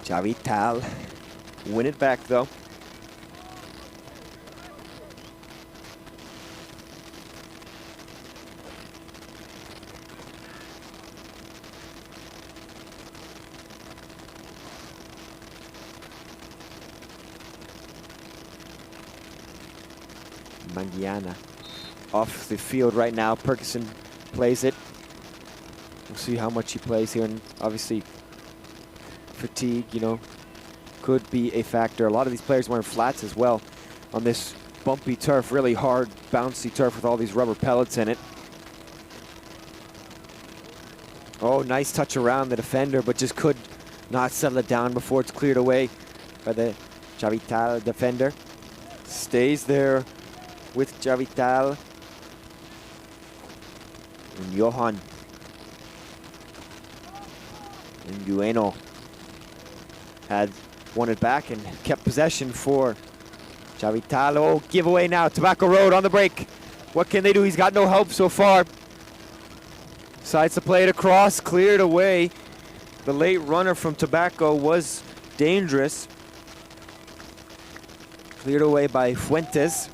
CHAWITAL win it back though. Mangiana off the field right now. Perkinson plays it. We'll see how much he plays here, and obviously fatigue, you know, could be a factor. A lot of these players wearing flats as well on this bumpy turf, really hard, bouncy turf with all these rubber pellets in it. Oh, nice touch around the defender, but just could not settle it down before it's cleared away by the CHAWITAL defender. Stays there with CHAWITAL. And Johan Ueno had won it back and kept possession for CHAWITAL. Oh, giveaway now. Tobacco Road on the break. What can they do? He's got no help so far. Decides to play it across, cleared away. The late runner from Tobacco was dangerous. Cleared away by Fuentes.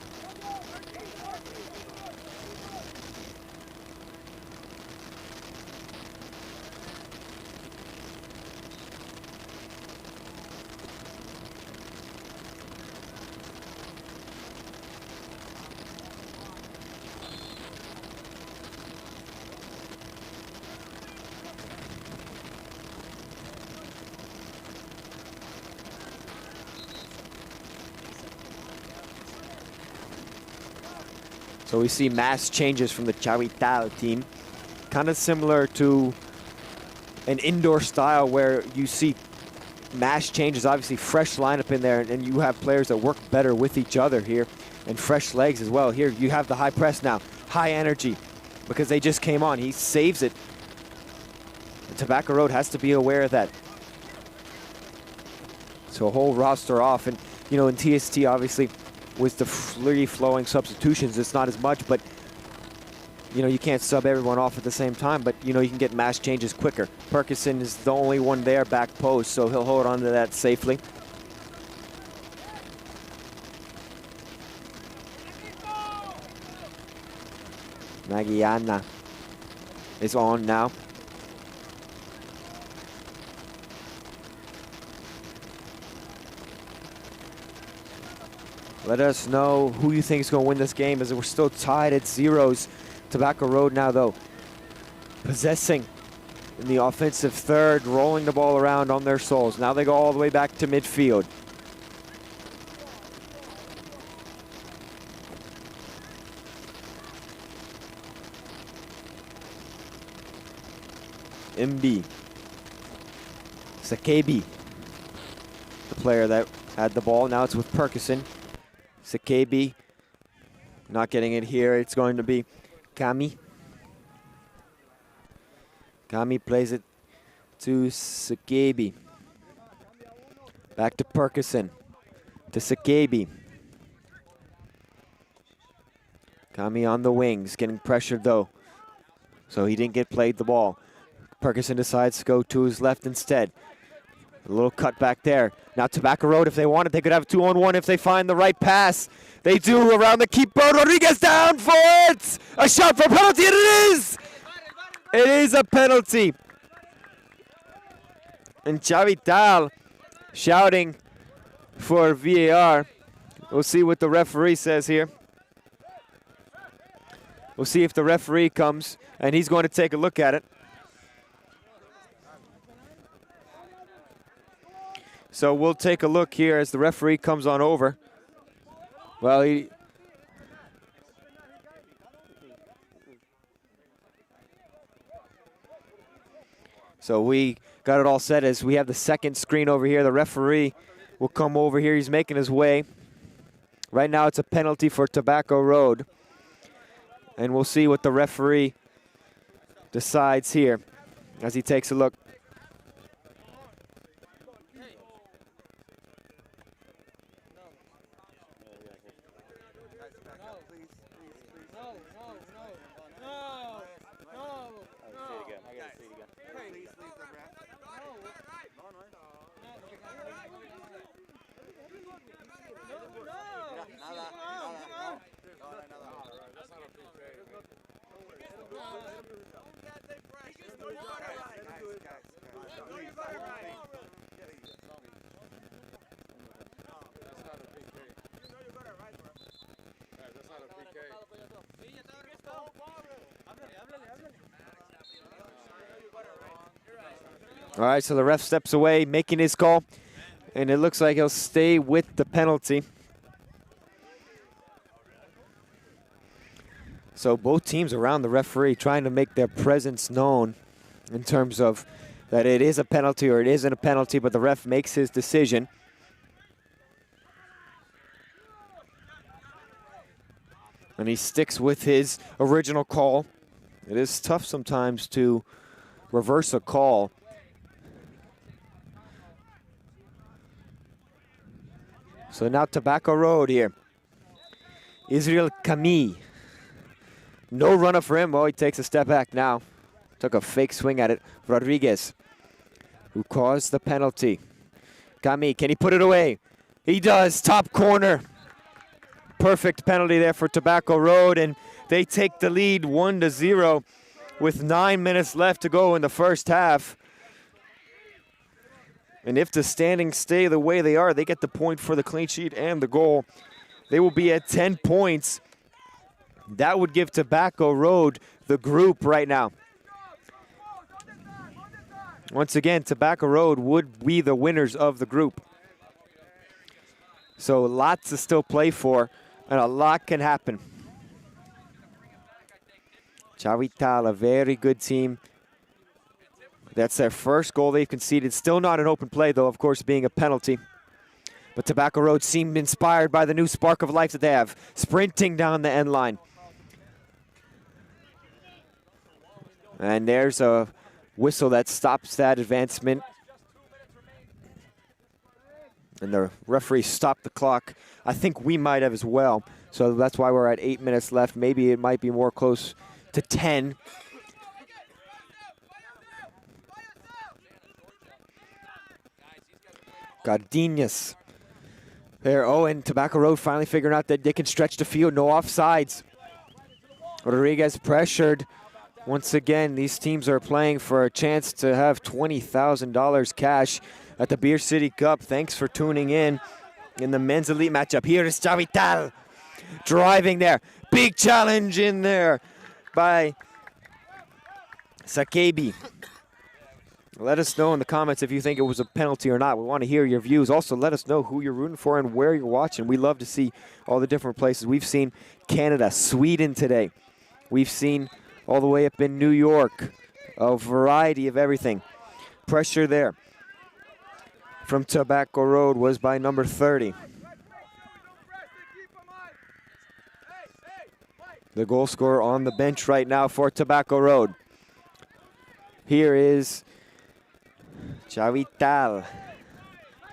So we see mass changes from the CHAWITAL team. Kind of similar to an indoor style where you see mass changes, obviously fresh lineup in there, and you have players that work better with each other here, and fresh legs as well. Here you have the high press now, high energy, because they just came on. He saves it. And Tobacco Road has to be aware of that. So a whole roster off, and you know, in TST obviously, with the free-flowing substitutions, it's not as much, but you know, you can't sub everyone off at the same time, but you know, you can get mass changes quicker. Perkison is the only one there back post, so he'll hold on to that safely. Magiana is on now. Let us know who you think is going to win this game, as we're still tied at zeros. Tobacco Road now, though, possessing in the offensive third, rolling the ball around on their soles. Now they go all the way back to midfield. MB. Sakebi, the player that had the ball. Now it's with Perkison. Sakebi not getting it here. It's going to be Kami. Kami plays it to Sakebi. Back to Perkison. To Sakebi. Kami on the wings, getting pressured though. So he didn't get played the ball. Perkison decides to go to his left instead. A little cut back there. Now Tobacco Road, if they wanted, they could have 2-on-1 if they find the right pass. They do around the keeper. Rodriguez down for it! A shot for a penalty, and it is! It is a penalty. And CHAWITAL shouting for VAR. We'll see what the referee says here. We'll see if the referee comes, and he's going to take a look at it. So we'll take a look here as the referee comes on over. Well, so we got it all set as we have the second screen over here. The referee will come over here. He's making his way. Right now it's a penalty for Tobacco Road. And we'll see what the referee decides here as he takes a look. All right, so the ref steps away, making his call, and it looks like he'll stay with the penalty. So both teams around the referee trying to make their presence known in terms of that it is a penalty or it isn't a penalty, but the ref makes his decision. And he sticks with his original call. It is tough sometimes to reverse a call. So now Tobacco Road here. Israel Kami. No run up for him. Oh, he takes a step back now. Took a fake swing at it. Rodriguez, who caused the penalty. Kami, can he put it away? He does. Top corner. Perfect penalty there for Tobacco Road, and they take the lead 1-0 with 9 minutes left to go in the first half. And if the standings stay the way they are, they get the point for the clean sheet and the goal. They will be at 10 points. That would give Tobacco Road the group right now. Once again, Tobacco Road would be the winners of the group. So lots to still play for, and a lot can happen. CHAWITAL, a very good team. That's their first goal they've conceded. Still not an open play, though, of course, being a penalty. But Tobacco Road seemed inspired by the new spark of life that they have, sprinting down the end line. And there's a whistle that stops that advancement. And the referee stopped the clock. I think we might have as well. So that's why we're at 8 minutes left. Maybe it might be more close to 10. Gardenias there. Oh, and Tobacco Road finally figuring out that they can stretch the field. No offsides. Rodriguez pressured. Once again, these teams are playing for a chance to have $20,000 cash at the Beer City Cup. Thanks for tuning in the men's elite matchup. Here is CHAWITAL driving there. Big challenge in there by Sakebi. Let us know in the comments if you think it was a penalty or not. We want to hear your views. Also, let us know who you're rooting for and where you're watching. We love to see all the different places. We've seen Canada, Sweden today. We've seen all the way up in New York. A variety of everything. Pressure there from Tobacco Road was by number 30. The goal scorer on the bench right now for Tobacco Road. Here is CHAWITAL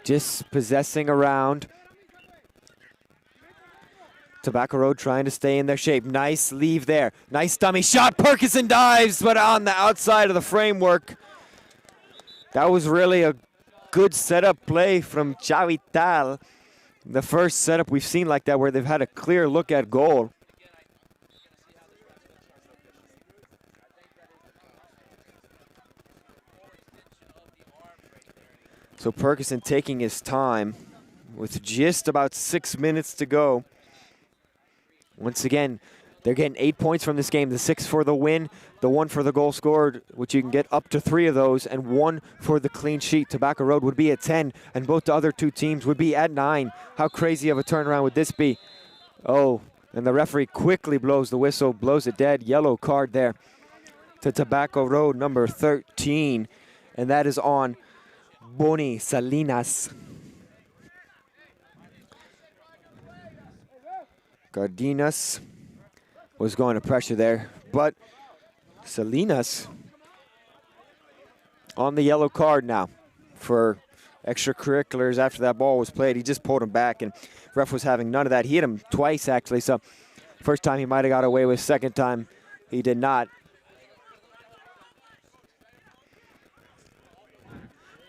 just possessing around. Tobacco Road trying to stay in their shape. Nice leave there. Nice dummy shot. Perkison dives, but on the outside of the framework. That was really a good setup play from CHAWITAL. The first setup we've seen like that where they've had a clear look at goal. So Perkison taking his time with just about 6 minutes to go. Once again, they're getting 8 points from this game. The 6 for the win, the 1 for the goal scored, which you can get up to 3 of those, and 1 for the clean sheet. Tobacco Road would be at 10, and both the other 2 teams would be at 9. How crazy of a turnaround would this be? Oh, and the referee quickly blows the whistle, blows it dead. Yellow card there to Tobacco Road, number 13, and that is on Boni Salinas. Cardenas was going to pressure there, but Salinas on the yellow card now for extracurriculars after that ball was played. He just pulled him back, and ref was having none of that. He hit him twice, actually, so first time he might have got away with, second time he did not.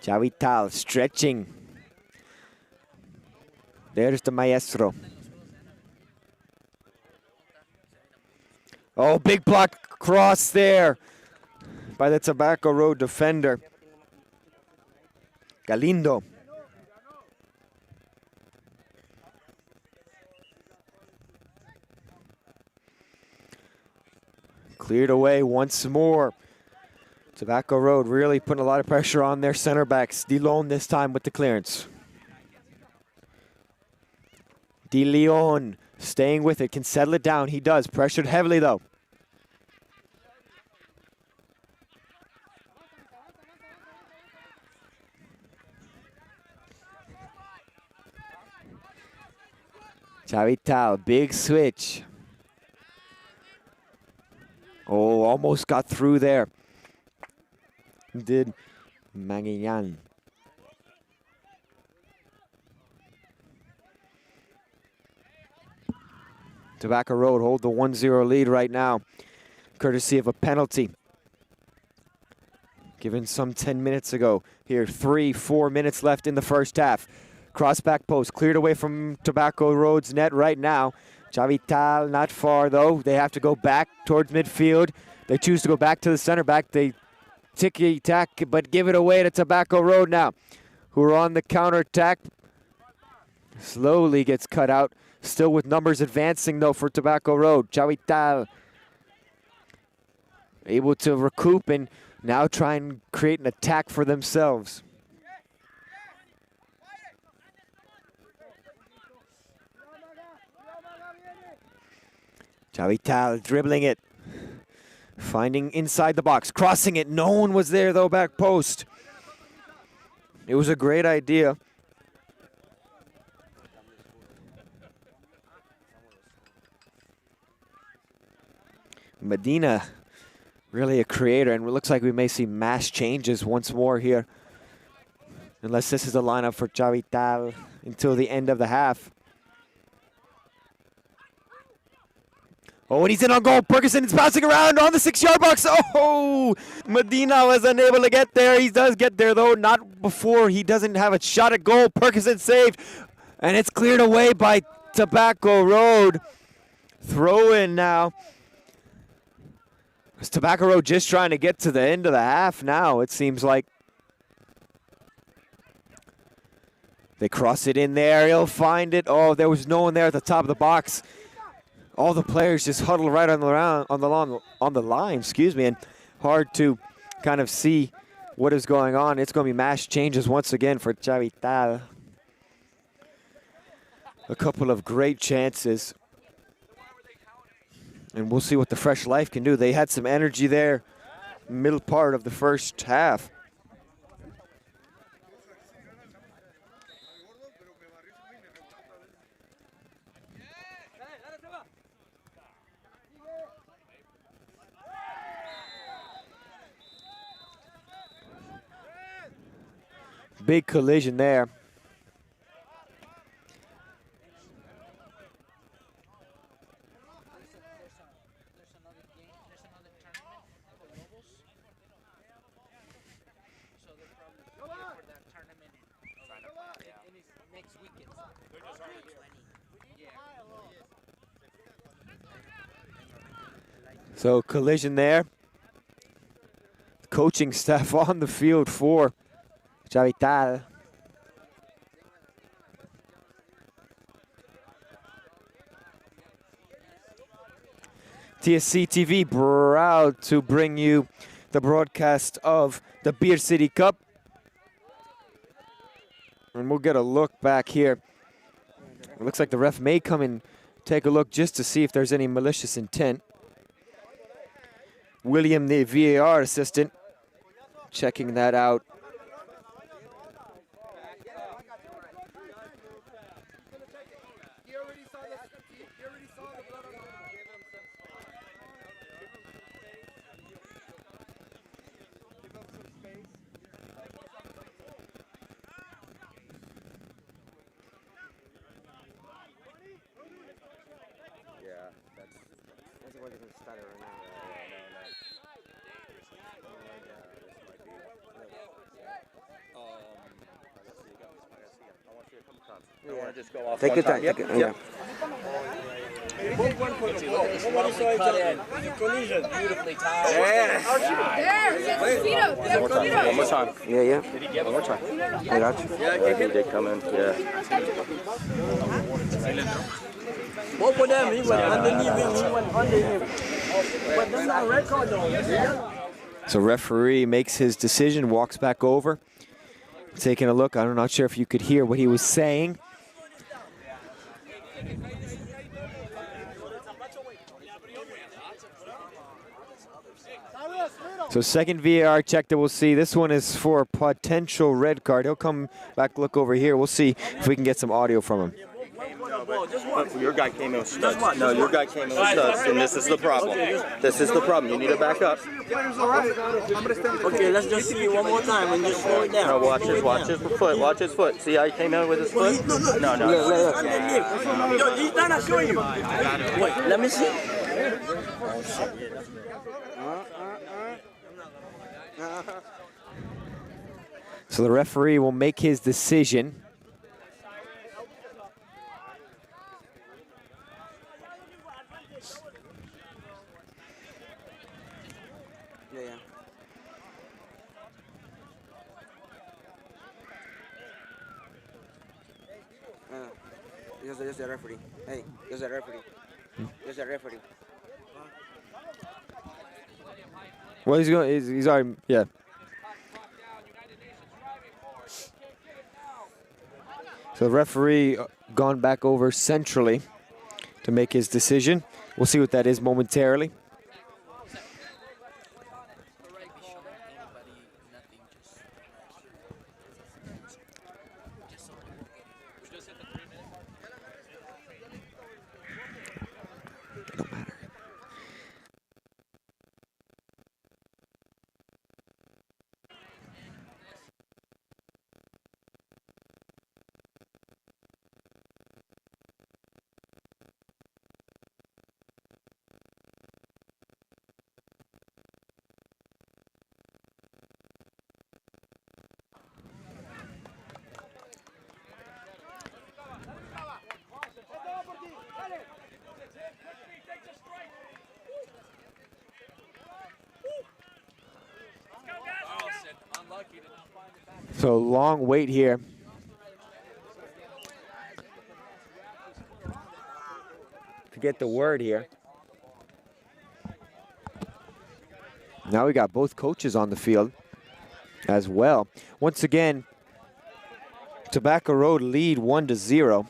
CHAWITAL stretching. There's the maestro. Oh, big block cross there by the Tobacco Road defender. Galindo. Cleared away once more. Tobacco Road really putting a lot of pressure on their center backs. De Leon this time with the clearance. De Leon staying with it, can settle it down. He does. Pressured heavily though. CHAWITAL, big switch. Oh, almost got through there. Did Mangian. Tobacco Road hold the 1-0 lead right now, courtesy of a penalty given some 10 minutes ago. Here, 3-4 minutes left in the first half. Cross back post, cleared away from Tobacco Road's net right now. CHAWITAL not far though. They have to go back towards midfield. They choose to go back to the center back. They ticky-tack, but give it away to Tobacco Road now, who are on the counter-attack. Slowly gets cut out. Still with numbers advancing though for Tobacco Road. CHAWITAL able to recoup and now try and create an attack for themselves. CHAWITAL dribbling it, finding inside the box, crossing it. No one was there though, back post. It was a great idea. Medina, really a creator, and it looks like we may see mass changes once more here, unless this is the lineup for CHAWITAL until the end of the half. Oh, and he's in on goal. Perkison is bouncing around on the 6-yard box. Oh, Medina was unable to get there. He does get there, though, not before. He doesn't have a shot at goal. Perkison saved, and it's cleared away by Tobacco Road. Throw in now. It's Tobacco Road just trying to get to the end of the half now, it seems like. They cross it in there. He'll find it. Oh, there was no one there at the top of the box. All the players just huddle right on the line, excuse me, and hard to kind of see what is going on. It's going to be mass changes once again for CHAWITAL. A couple of great chances, and we'll see what the Fresh Life can do. They had some energy there, middle part of the first half. Big collision there. So collision there. Coaching staff on the field for CHAWITAL. TSC TV proud to bring you the broadcast of the Beer City Cup. And we'll get a look back here. It looks like the ref may come and take a look just to see if there's any malicious intent. William, the VAR assistant, checking that out. Take your time. Yep. Yeah. Collision. Beautifully timed. One more time. Yeah. One more time. I got you. Yeah, he did come in. Yeah. Both of them, he went underneath him, he went under him. But that's not a red card though. So referee makes his decision, walks back over, taking a look. I'm not sure if you could hear what he was saying. So second VAR check that we'll see. This one is for a potential red card. He'll come back, look over here. We'll see if we can get some audio from him. ball. Just one. But your guy came in with studs. Just one. No, your guy came in with studs, and this is the problem. This is the problem. You need to back up. Okay, let's just see it one more time and just slow it down. No, watch his foot. Watch his foot. See how he came in with his foot? No. Yo, he's not showing you. Wait, let me see. So the referee will make his decision. There's the referee. Hey, there's the referee. There's the referee. Well, he's going. He's already. Yeah. So the referee gone back over centrally to make his decision. We'll see what that is momentarily. So long wait here. To get the word here. Now we got both coaches on the field as well. Once again, Tobacco Road lead 1-0.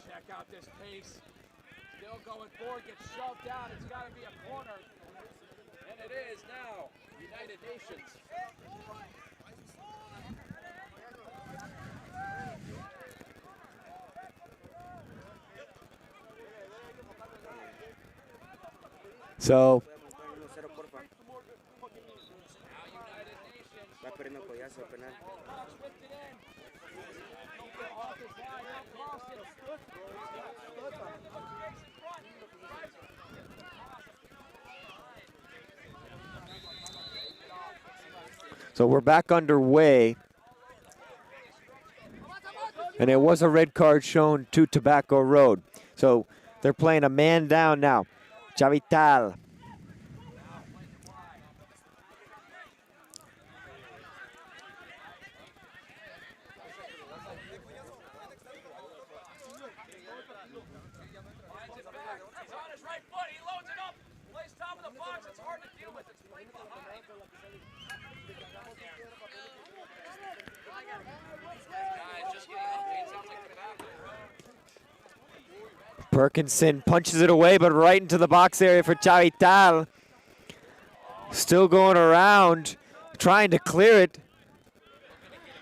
Check out this pace. Still going forward, gets shoved down. It's got to be a corner. And it is now. United Nations. So So we're back underway. And it was a red card shown to Tobacco Road. So they're playing a man down now. CHAWITAL. Perkinson punches it away, but right into the box area for CHAWITAL. Still going around, trying to clear it.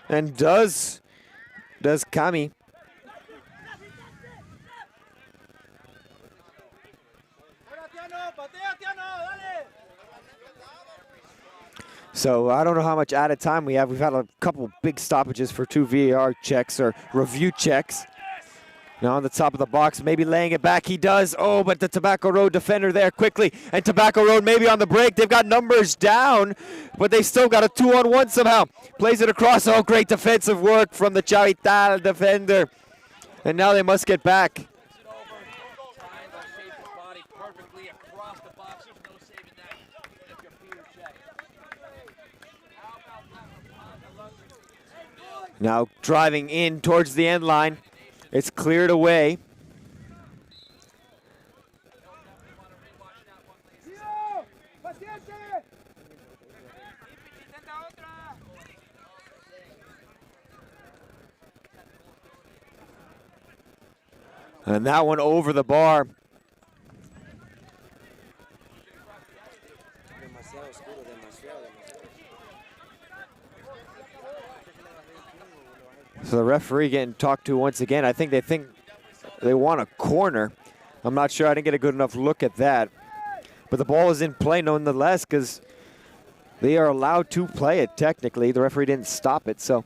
And does Kami. So I don't know how much added time we have. We've had a couple big stoppages for 2 VAR checks or review checks. Now on the top of the box, maybe laying it back. He does. Oh, but the Tobacco Road defender there quickly. And Tobacco Road maybe on the break. They've got numbers down, but they still got a 2-on-1 somehow. Plays it across. Oh, great defensive work from the CHAWITAL defender. And now they must get back. Now driving in towards the end line. It's cleared away. And that one over the bar. So the referee getting talked to once again. I think they want a corner. I'm not sure. I didn't get a good enough look at that. But the ball is in play nonetheless because they are allowed to play it technically. The referee didn't stop it, so.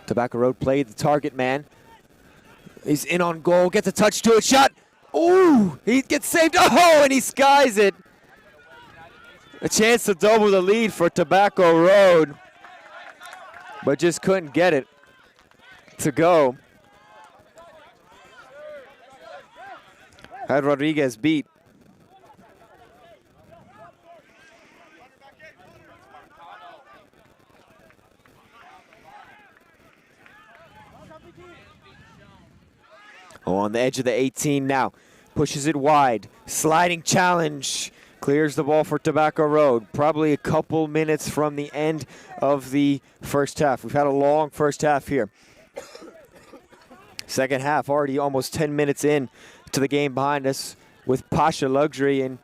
Tobacco Road played the target man. He's in on goal, gets a touch to it, shot. Ooh, he gets saved. Oh, and he skies it. A chance to double the lead for Tobacco Road, but just couldn't get it to go. Had Rodriguez beat. Oh, on the edge of the 18 now. Pushes it wide. Sliding challenge. Clears the ball for Tobacco Road. Probably a couple minutes from the end of the first half. We've had a long first half here. Second half already almost 10 minutes in to the game behind us with Pasha Luxury and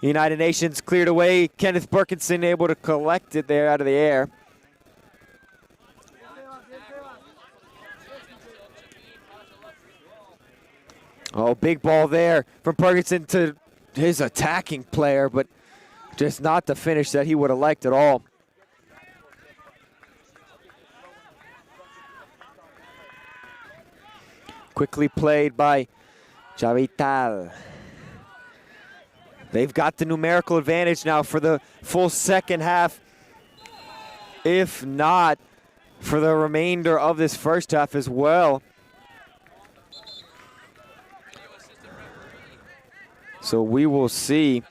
United Nations cleared away. Kenneth Burkinson able to collect it there out of the air. Oh, big ball there from Ferguson to his attacking player, but just not the finish that he would have liked at all. Quickly played by CHAWITAL. They've got the numerical advantage now for the full second half, if not for the remainder of this first half as well. So we will see.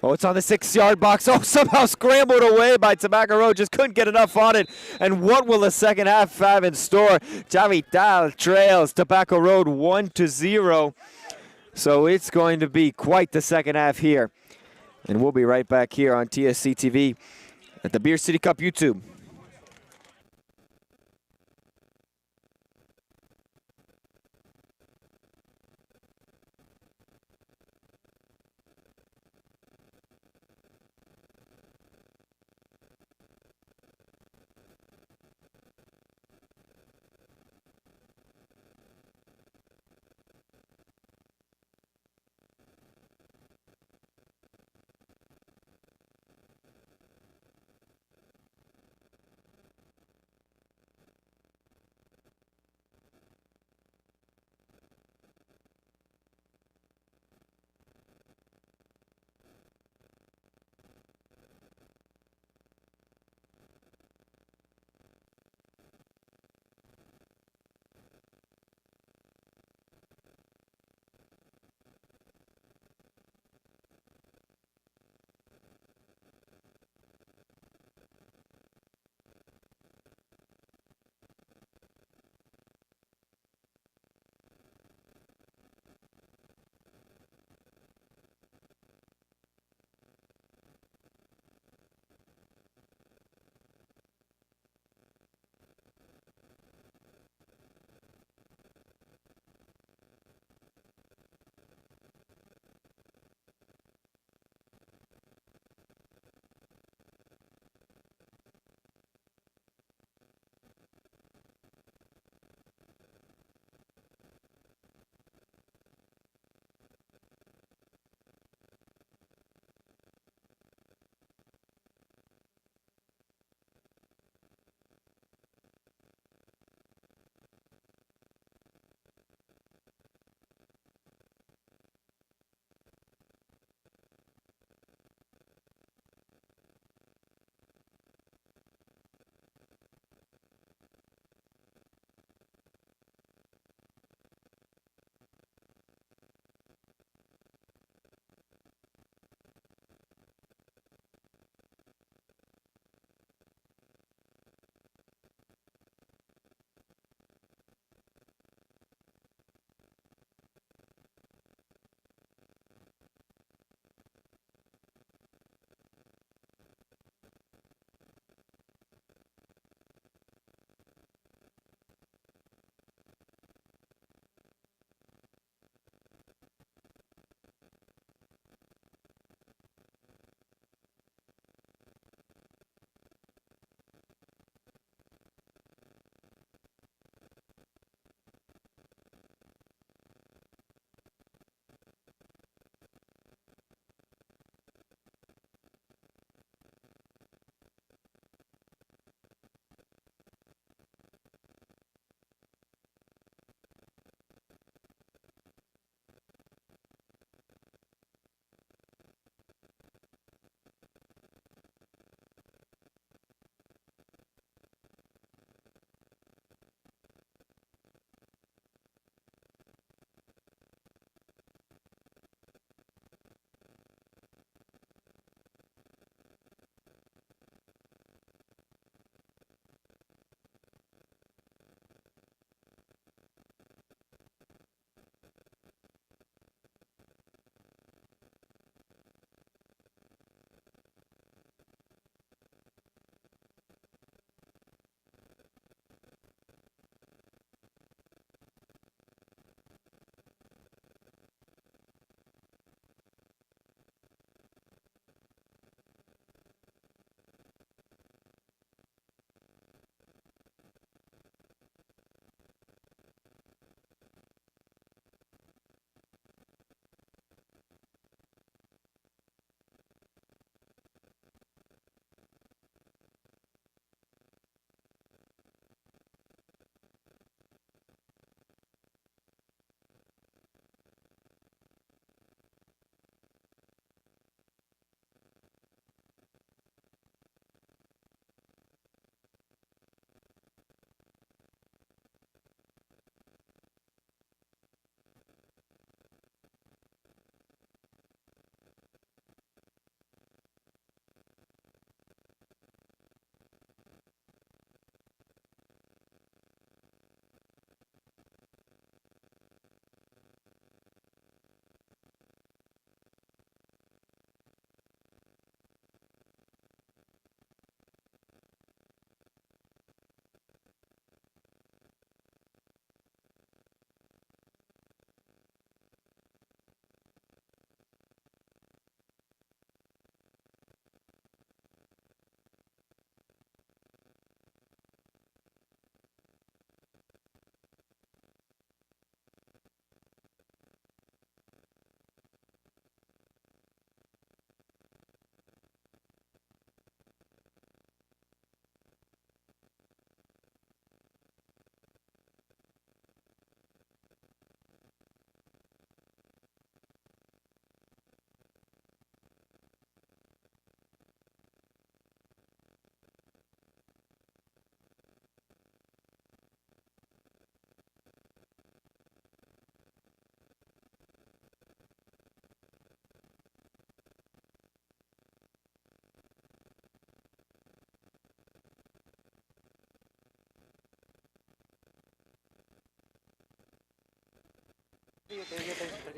Oh, it's on the 6-yard box. Oh, somehow scrambled away by Tobacco Road. Just couldn't get enough on it. And what will the second half have in store? CHAWITAL trails Tobacco Road 1-0. So it's going to be quite the second half here. And we'll be right back here on TSC TV at the Beer City Cup YouTube.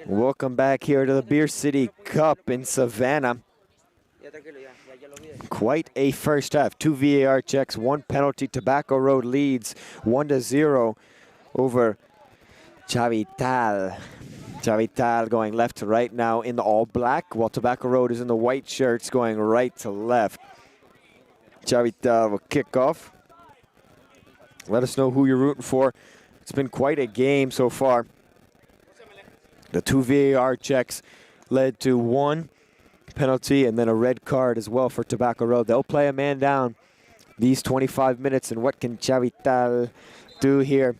Welcome back here to the Beer City Cup in Savannah. Quite a first half. 2 VAR checks, 1 penalty. Tobacco Road leads 1-0 over CHAWITAL. CHAWITAL going left to right now in the all black, while Tobacco Road is in the white shirts going right to left. CHAWITAL will kick off. Let us know who you're rooting for. It's been quite a game so far. The 2 VAR checks led to 1 penalty and then a red card as well for Tobacco Road. They'll play a man down these 25 minutes, and what can CHAWITAL do here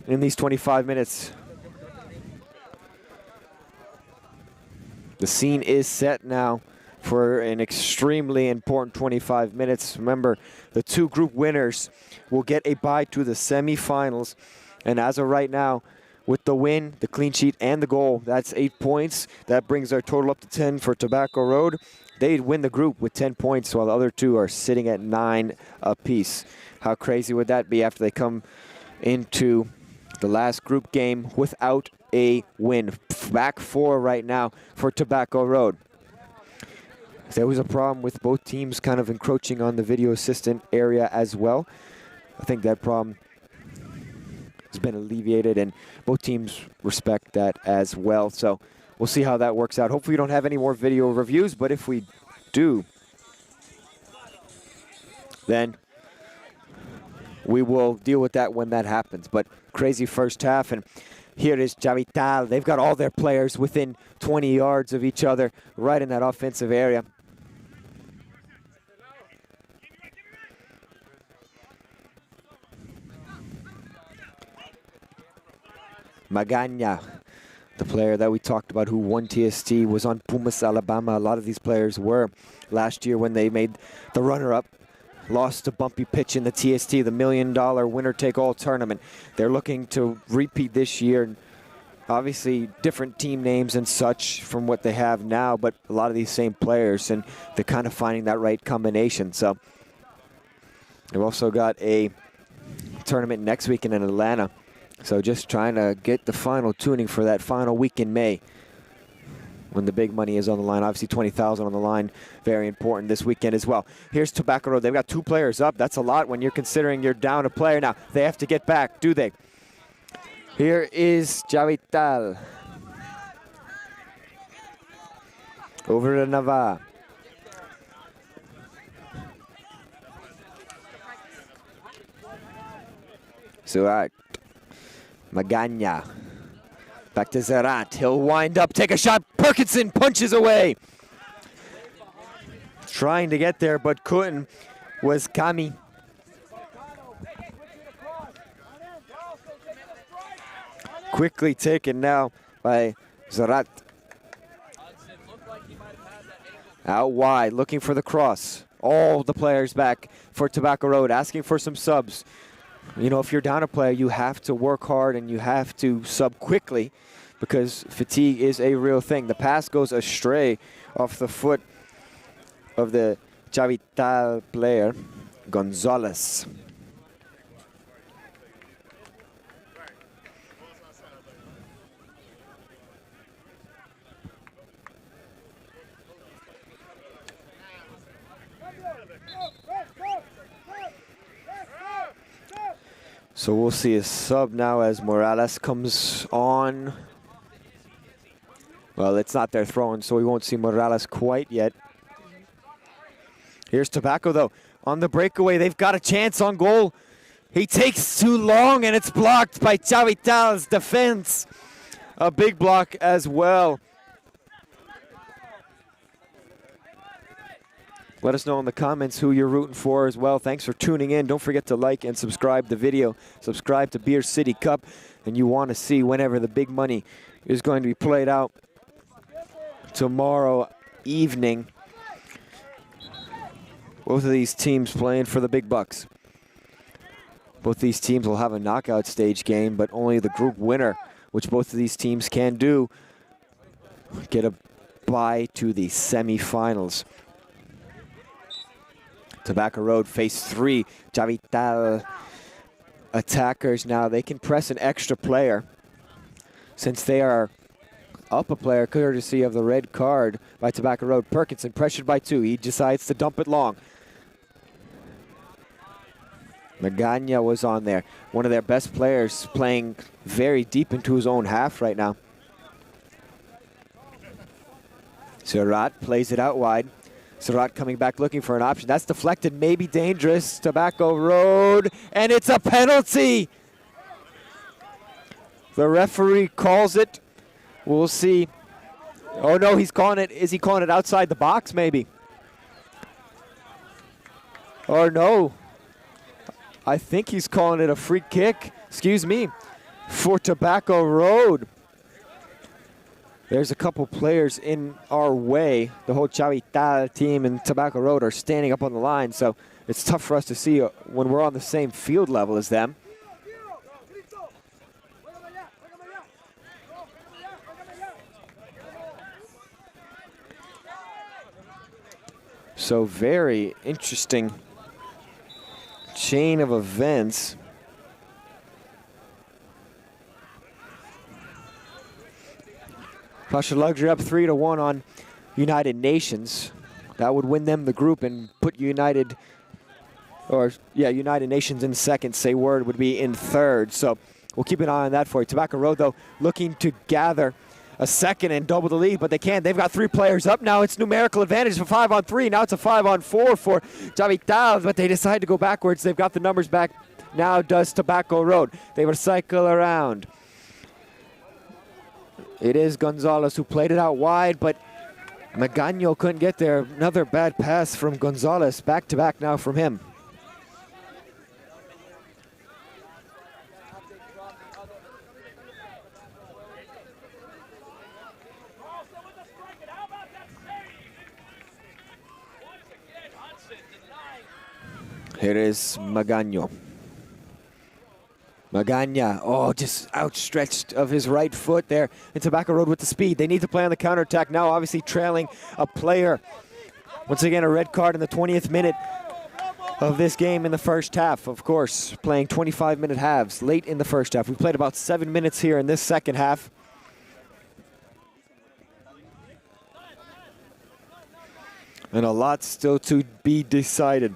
in these 25 minutes? The scene is set now for an extremely important 25 minutes. Remember, the 2 group winners will get a bye to the semifinals, and as of right now, with the win, the clean sheet, and the goal, that's 8 points. That brings our total up to 10 for Tobacco Road. They'd win the group with 10 points, while the other 2 are sitting at 9 apiece. How crazy would that be after they come into the last group game without a win? Back 4 right now for Tobacco Road. There was a problem with both teams kind of encroaching on the video assistant area as well. I think that problem has been alleviated, and both teams respect that as well. So we'll see how that works out. Hopefully we don't have any more video reviews, but if we do, then we will deal with that when that happens. But crazy first half, and here is CHAWITAL. They've got all their players within 20 yards of each other, right in that offensive area. Magana, the player that we talked about who won TST, was on Pumas, Alabama. A lot of these players were last year when they made the runner-up. Lost a bumpy pitch in the TST, the $1 million winner-take-all tournament. They're looking to repeat this year. Obviously, different team names and such from what they have now, but a lot of these same players, and they're kind of finding that right combination. So they've also got a tournament next weekend in Atlanta. So just trying to get the final tuning for that final week in May when the big money is on the line. Obviously, $20,000 on the line. Very important this weekend as well. Here's Tobacco Road. They've got 2 players up. That's a lot when you're considering you're down a player. Now, they have to get back, do they? Here is CHAWITAL. Over to Nava. Surat. Magana. Back to Zerat. He'll wind up, take a shot. Perkinson punches away. Trying to get there, but couldn't. Was Kami. Quickly taken now by Zerat. Out wide, looking for the cross. All the players back for Tobacco Road, asking for some subs. You know, if you're down a player, you have to work hard and you have to sub quickly because fatigue is a real thing. The pass goes astray off the foot of the CHAWITAL player, Gonzalez. So we'll see a sub now as Morales comes on. Well, it's not their throwing, so we won't see Morales quite yet. Here's Tobacco, though. On the breakaway, they've got a chance on goal. He takes too long, and it's blocked by CHAWITAL's defense. A big block as well. Let us know in the comments who you're rooting for as well. Thanks for tuning in. Don't forget to like and subscribe the video. Subscribe to Beer City Cup, and you want to see whenever the big money is going to be played out tomorrow evening. Both of these teams playing for the big bucks. Both these teams will have a knockout stage game, but only the group winner, which both of these teams can do, get a bye to the semifinals. Tobacco Road face 3. CHAWITAL attackers now. They can press an extra player. since they are up a player courtesy of the red card by Tobacco Road. Perkinson pressured by 2. He decides to dump it long. Magana was on there. One of their best players playing very deep into his own half right now. Surratt plays it out wide. Surratt coming back looking for an option. That's deflected, maybe dangerous. Tobacco Road, and it's a penalty. The referee calls it. We'll see. Oh no, he's calling it. Is he calling it outside the box maybe? Or no. I think he's calling it a free kick. Excuse me. For Tobacco Road. There's a couple players in our way. The whole CHAWITAL team and Tobacco Road are standing up on the line, so it's tough for us to see when we're on the same field level as them. So very interesting chain of events. Pasha Luxury up 3-1 on United Nations. That would win them the group and put United Nations in second. Say Word would be in third. So we'll keep an eye on that for you. Tobacco Road, though, looking to gather a second and double the lead, but they can't. They've got 3 players up now. It's numerical advantage for 5-on-3. Now it's a 5-on-4 for CHAWITAL, but they decide to go backwards. They've got the numbers back. Now does Tobacco Road. They will cycle around. It is Gonzalez who played it out wide, but Magano couldn't get there. Another bad pass from Gonzalez. Back-to-back now from him. Here is Magano. Magana, oh, just outstretched of his right foot there. And Tobacco Road with the speed. They need to play on the counterattack now, obviously trailing a player. Once again, a red card in the 20th minute of this game in the first half. Of course, playing 25-minute halves late in the first half. We played about 7 minutes here in this second half. And a lot still to be decided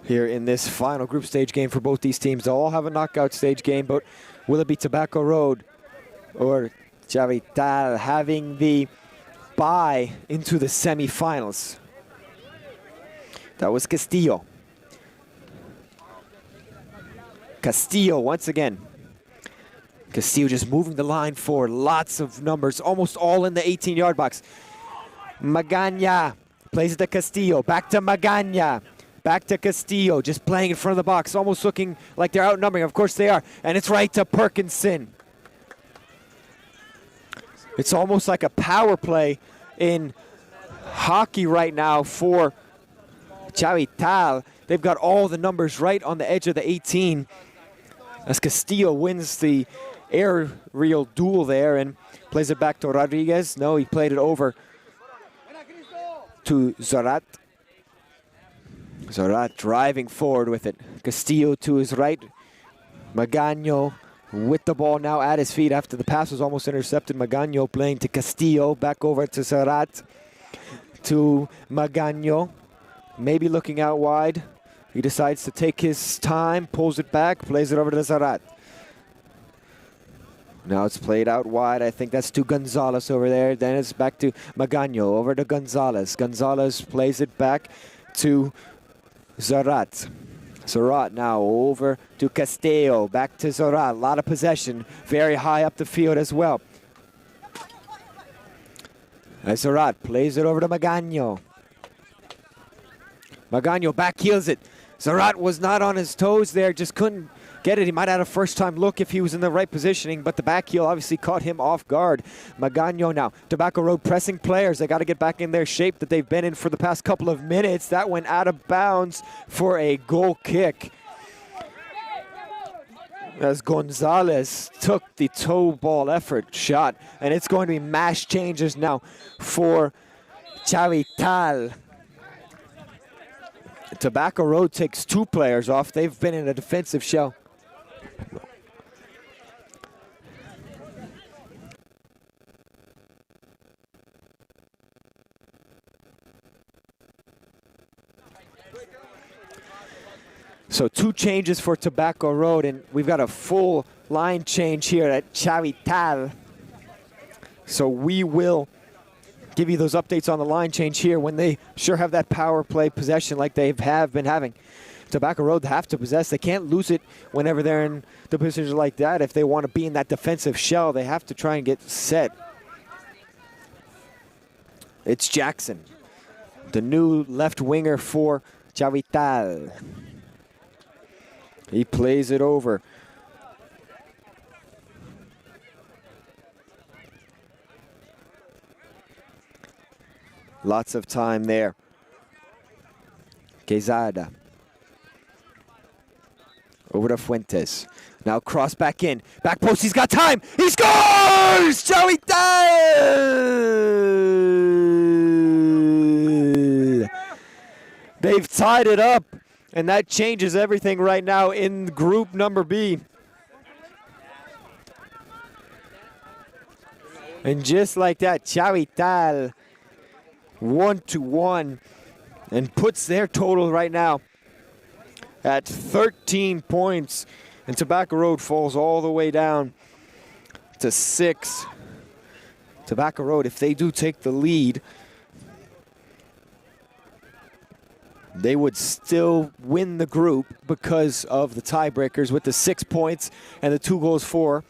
here in this final group stage game for both these teams. They'll all have a knockout stage game, but will it be Tobacco Road or CHAWITAL having the bye into the semifinals? That was Castillo. Castillo once again. Castillo just moving the line forward. Lots of numbers, almost all in the 18-yard box. Magana plays it to Castillo. Back to Magana. Back to Castillo, just playing in front of the box, almost looking like they're outnumbering. Of course they are. And it's right to Perkinson. It's almost like a power play in hockey right now for CHAWITAL. They've got all the numbers right on the edge of the 18 as Castillo wins the aerial duel there and plays it back to Rodriguez. No, he played it over to Surratt. Surratt driving forward with it. Castillo to his right. Magano with the ball now at his feet after the pass was almost intercepted. Magano playing to Castillo. Back over to Surratt. To Magano. Maybe looking out wide. He decides to take his time, pulls it back, plays it over to Surratt. Now it's played out wide. I think that's to Gonzalez over there. Then it's back to Magano, over to Gonzalez. Gonzalez plays it back to Surratt. Surratt now over to Castillo. Back to Surratt. A lot of possession. Very high up the field as well. As Surratt plays it over to Magano. Magano back heels it. Surratt was not on his toes there. Just couldn't get it. He might have had a first-time look if he was in the right positioning, but the back heel obviously caught him off guard. Magano now. Tobacco Road pressing players. They got to get back in their shape that they've been in for the past couple of minutes. That went out of bounds for a goal kick. As Gonzalez took the toe ball effort shot, and it's going to be mass changes now for CHAWITAL. Tobacco Road takes 2 players off. They've been in a defensive shell. So 2 changes for Tobacco Road, and we've got a full line change here at CHAWITAL. So we will give you those updates on the line change here when they sure have that power play possession like they have been having. Tobacco Road have to possess. They can't lose it whenever they're in the positions like that. If they want to be in that defensive shell, they have to try and get set. It's Jackson, the new left winger for CHAWITAL. He plays it over. Lots of time there. Quezada. Over to Fuentes. Now cross back in. Back post, he's got time. He scores! CHAWITAL! They've tied it up, and that changes everything right now in group number B. And just like that, CHAWITAL 1-1 and puts their total right now at 13 points. And Tobacco Road falls all the way down to 6. Tobacco Road, if they do take the lead, they would still win the group because of the tiebreakers with the 6 points and the 2 goals for.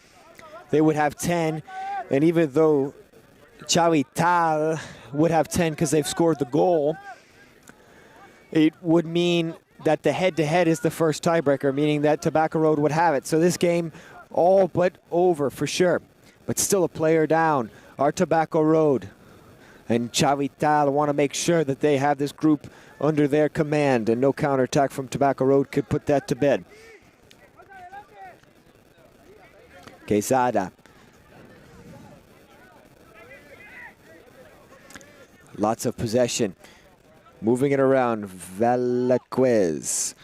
They would have 10. And even though CHAWITAL would have 10 because they've scored the goal, it would mean that the head-to-head is the first tiebreaker, meaning that Tobacco Road would have it. So this game all but over for sure, but still a player down are Tobacco Road. And CHAWITAL want to make sure that they have this group under their command, and no counterattack from Tobacco Road could put that to bed. Quezada. Lots of possession. Moving it around, Valaquez.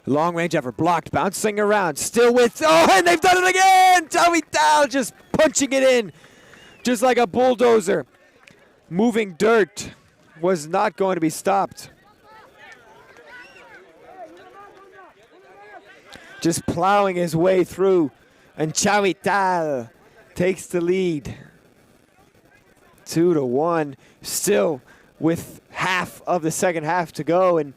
Long range effort, blocked, bouncing around, still with, oh, and they've done it again! CHAWITAL just punching it in, just like a bulldozer. Moving dirt was not going to be stopped. Just plowing his way through, and CHAWITAL takes the lead. 2-1, still with half of the second half to go, and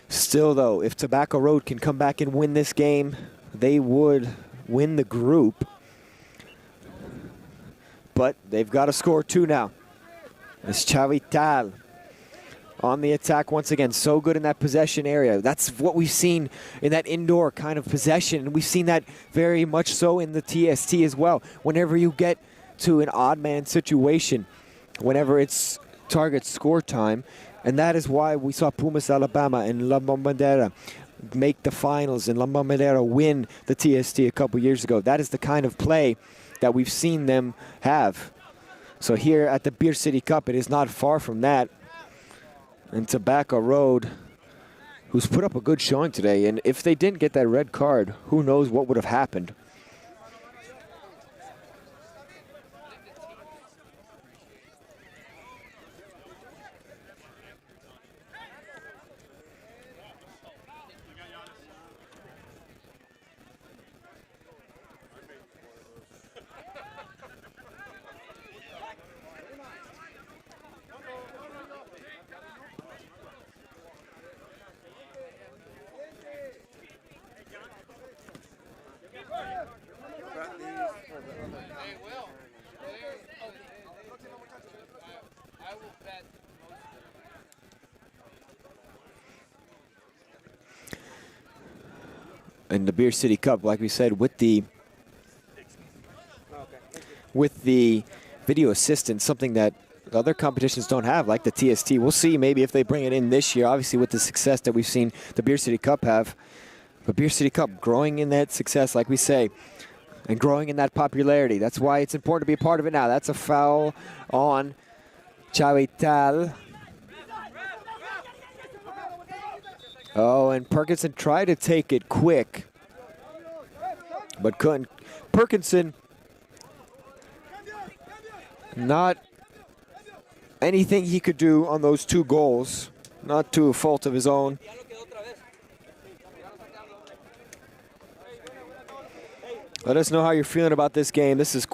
still though, if Tobacco Road can come back and win this game, they would win the group. But they've got to score 2 now. It's CHAWITAL on the attack once again. So good in that possession area. That's what we've seen in that indoor kind of possession. And we've seen that very much so in the TST as well. Whenever you get to an odd man situation, whenever it's target score time. And that is why we saw Pumas Alabama and La Bombardera make the finals and La Bombardera win the TST a couple years ago. That is the kind of play that we've seen them have. So here at the Beer City Cup, it is not far from that. And Tobacco Road, who's put up a good showing today. And if they didn't get that red card, who knows what would have happened. In the Beer City Cup, like we said, with the video assistance, something that other competitions don't have, like the TST. We'll see maybe if they bring it in this year, obviously with the success that we've seen the Beer City Cup have. But Beer City Cup growing in that success, like we say, and growing in that popularity. That's why it's important to be a part of it now. That's a foul on CHAWITAL. Oh, and Perkinson tried to take it quick, but couldn't. Perkinson, not anything he could do on those 2 goals, not to a fault of his own. Let us know how you're feeling about this game. This is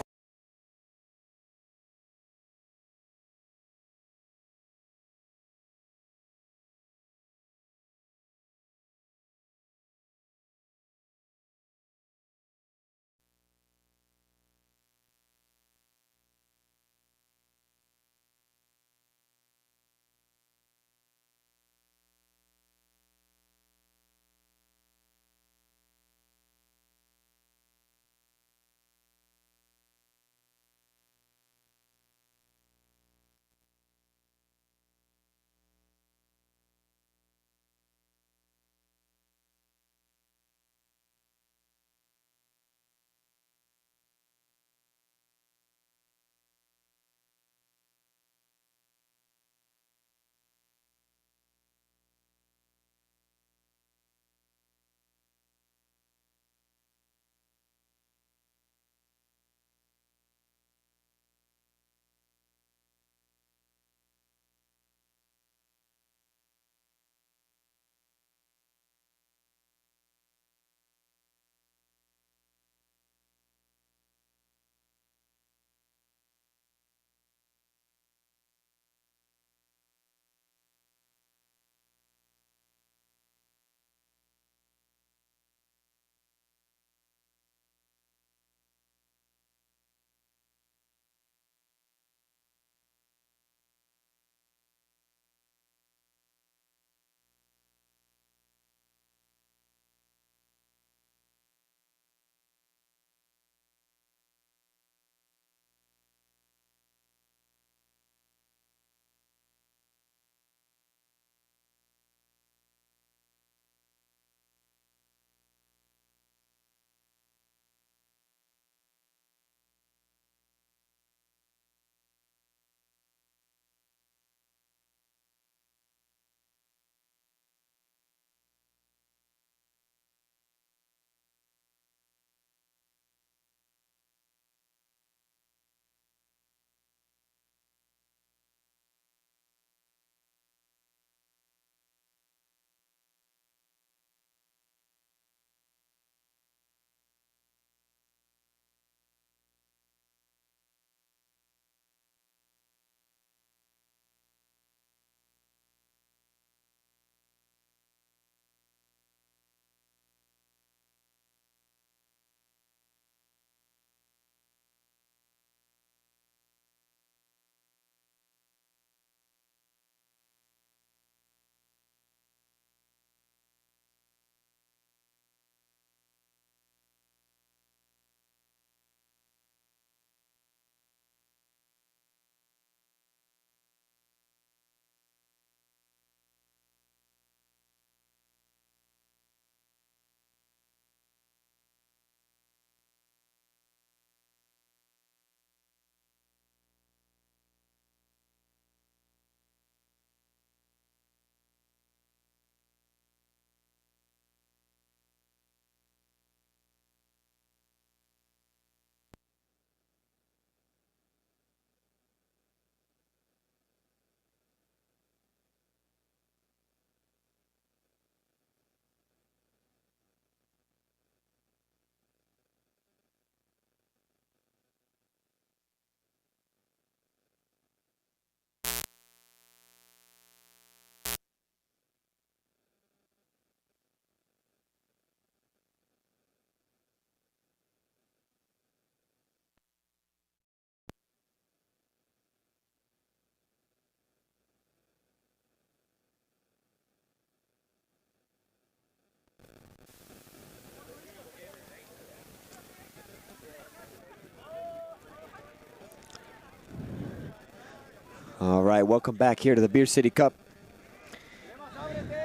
all right. Welcome back here to the Beer City Cup.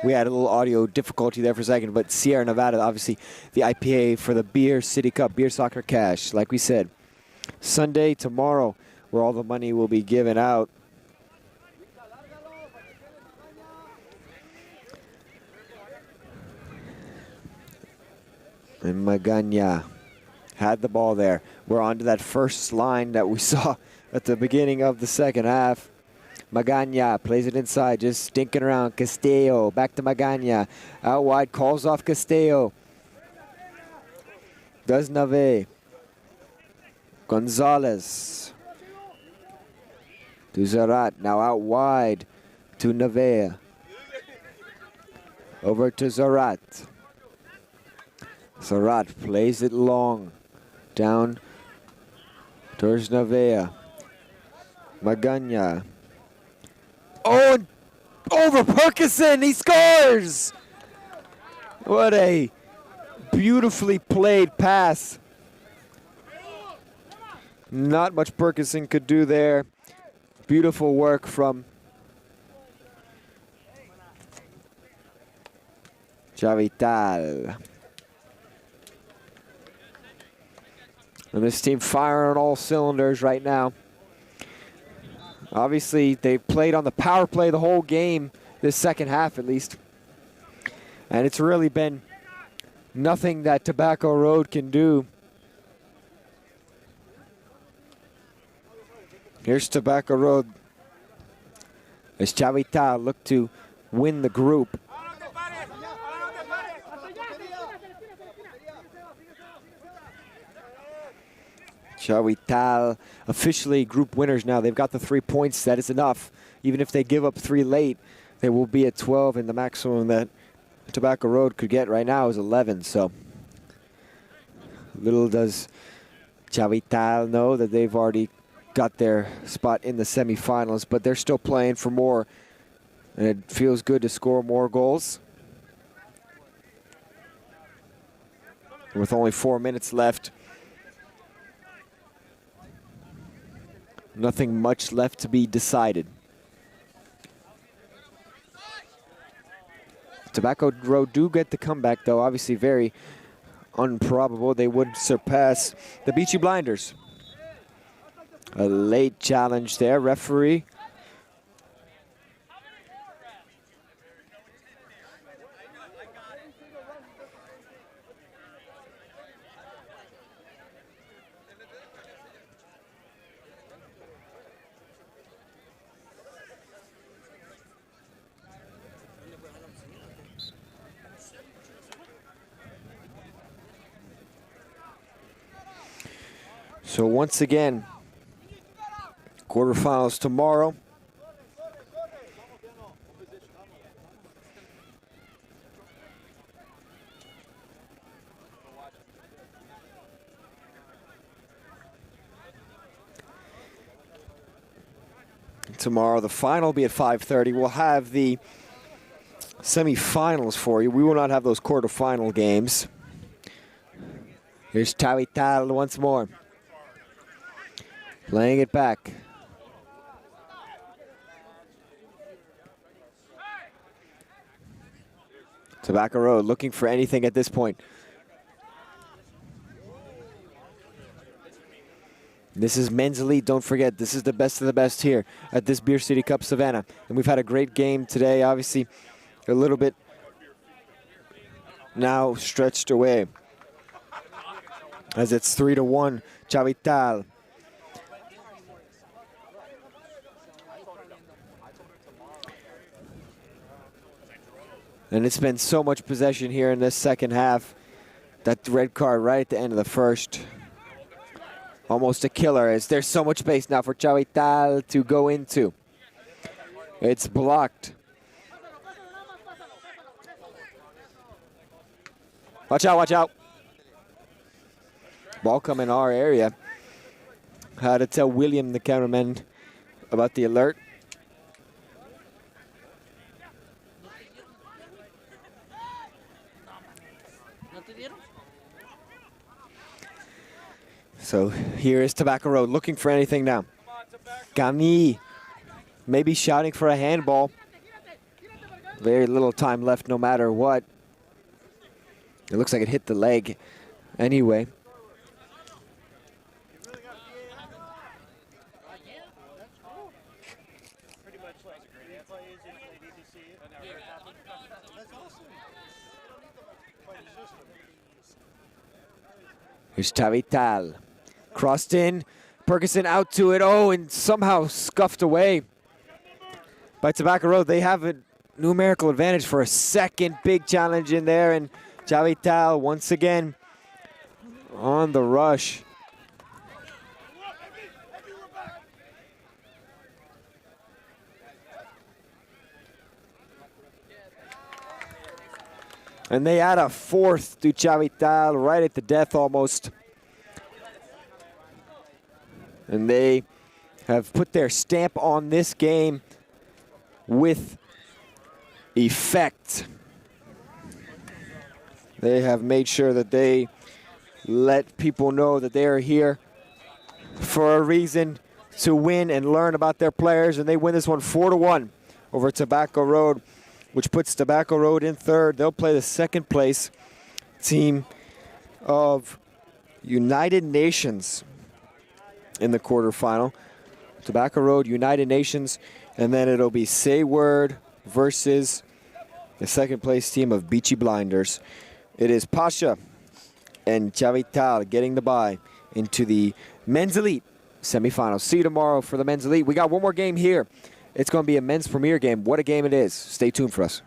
We had a little audio difficulty there for a second, but Sierra Nevada, obviously the IPA for the Beer City Cup, Beer Soccer Cash. Like we said, Sunday, tomorrow, where all the money will be given out. In Magana. had the ball there. We're on to that first line that we saw at the beginning of the second half. Magana plays it inside, just stinking around. Castillo, back to Magana. Out wide, calls off Castillo. Does Nave. Gonzalez. To Zarat, now out wide to Nave. Over to Zarat. Zarat plays it long. Down towards Navea. Magana. Oh, over Perkison, he scores! What a beautifully played pass. Not much Perkison could do there. Beautiful work from CHAWITAL. And this team firing on all cylinders right now. Obviously, they played on the power play the whole game, this second half at least. And it's really been nothing that Tobacco Road can do. Here's Tobacco Road as CHAWITAL look to win the group. CHAWITAL officially group winners now. They've got the 3 points. That is enough. Even if they give up 3 late, they will be at 12, and the maximum that Tobacco Road could get right now is 11. So little does CHAWITAL know that they've already got their spot in the semifinals, but they're still playing for more, and it feels good to score more goals. With only 4 minutes left, nothing much left to be decided. Tobacco Road do get the comeback, though. Obviously very improbable. They would surpass the Beachy Blinders. A late challenge there, referee. So once again, quarterfinals tomorrow. Tomorrow, the final will be at 5:30. We'll have the semifinals for you. We will not have those quarterfinal games. Here's CHAWITAL once more. Playing it back. Tobacco Road looking for anything at this point. This is men's elite. Don't forget, this is the best of the best here at this Beer City Cup Savannah. And we've had a great game today. Obviously, a little bit now stretched away as it's 3-1 CHAWITAL. And it's been so much possession here in this second half. That red card right at the end of the first. Almost a killer, as there's so much space now for CHAWITAL to go into. It's blocked. Watch out, watch out. Ball coming in our area. Had to tell William, the cameraman, about the alert. So here is Tobacco Road looking for anything now. Gani maybe shouting for a handball. Very little time left no matter what. It looks like it hit the leg anyway. Here's CHAWITAL. Crossed in. Perkinson out to it. Oh, and somehow scuffed away by Tobacco Road. They have a numerical advantage for a second big challenge in there. And CHAWITAL once again on the rush. And they add a fourth to CHAWITAL right at the death almost. And they have put their stamp on this game with effect. They have made sure that they let people know that they are here for a reason, to win and learn about their players. And they win this one 4-1 over Tobacco Road, which puts Tobacco Road in third. They'll play the second place team of United Nations in the quarterfinal. Tobacco Road, United Nations, and then it'll be Say Word versus the second place team of Beachy Blinders. It is Pasha and CHAWITAL getting the bye into the men's elite semifinals. See you tomorrow for the men's elite. We got one more game here. It's going to be a men's premier game. What a game it is. Stay tuned for us.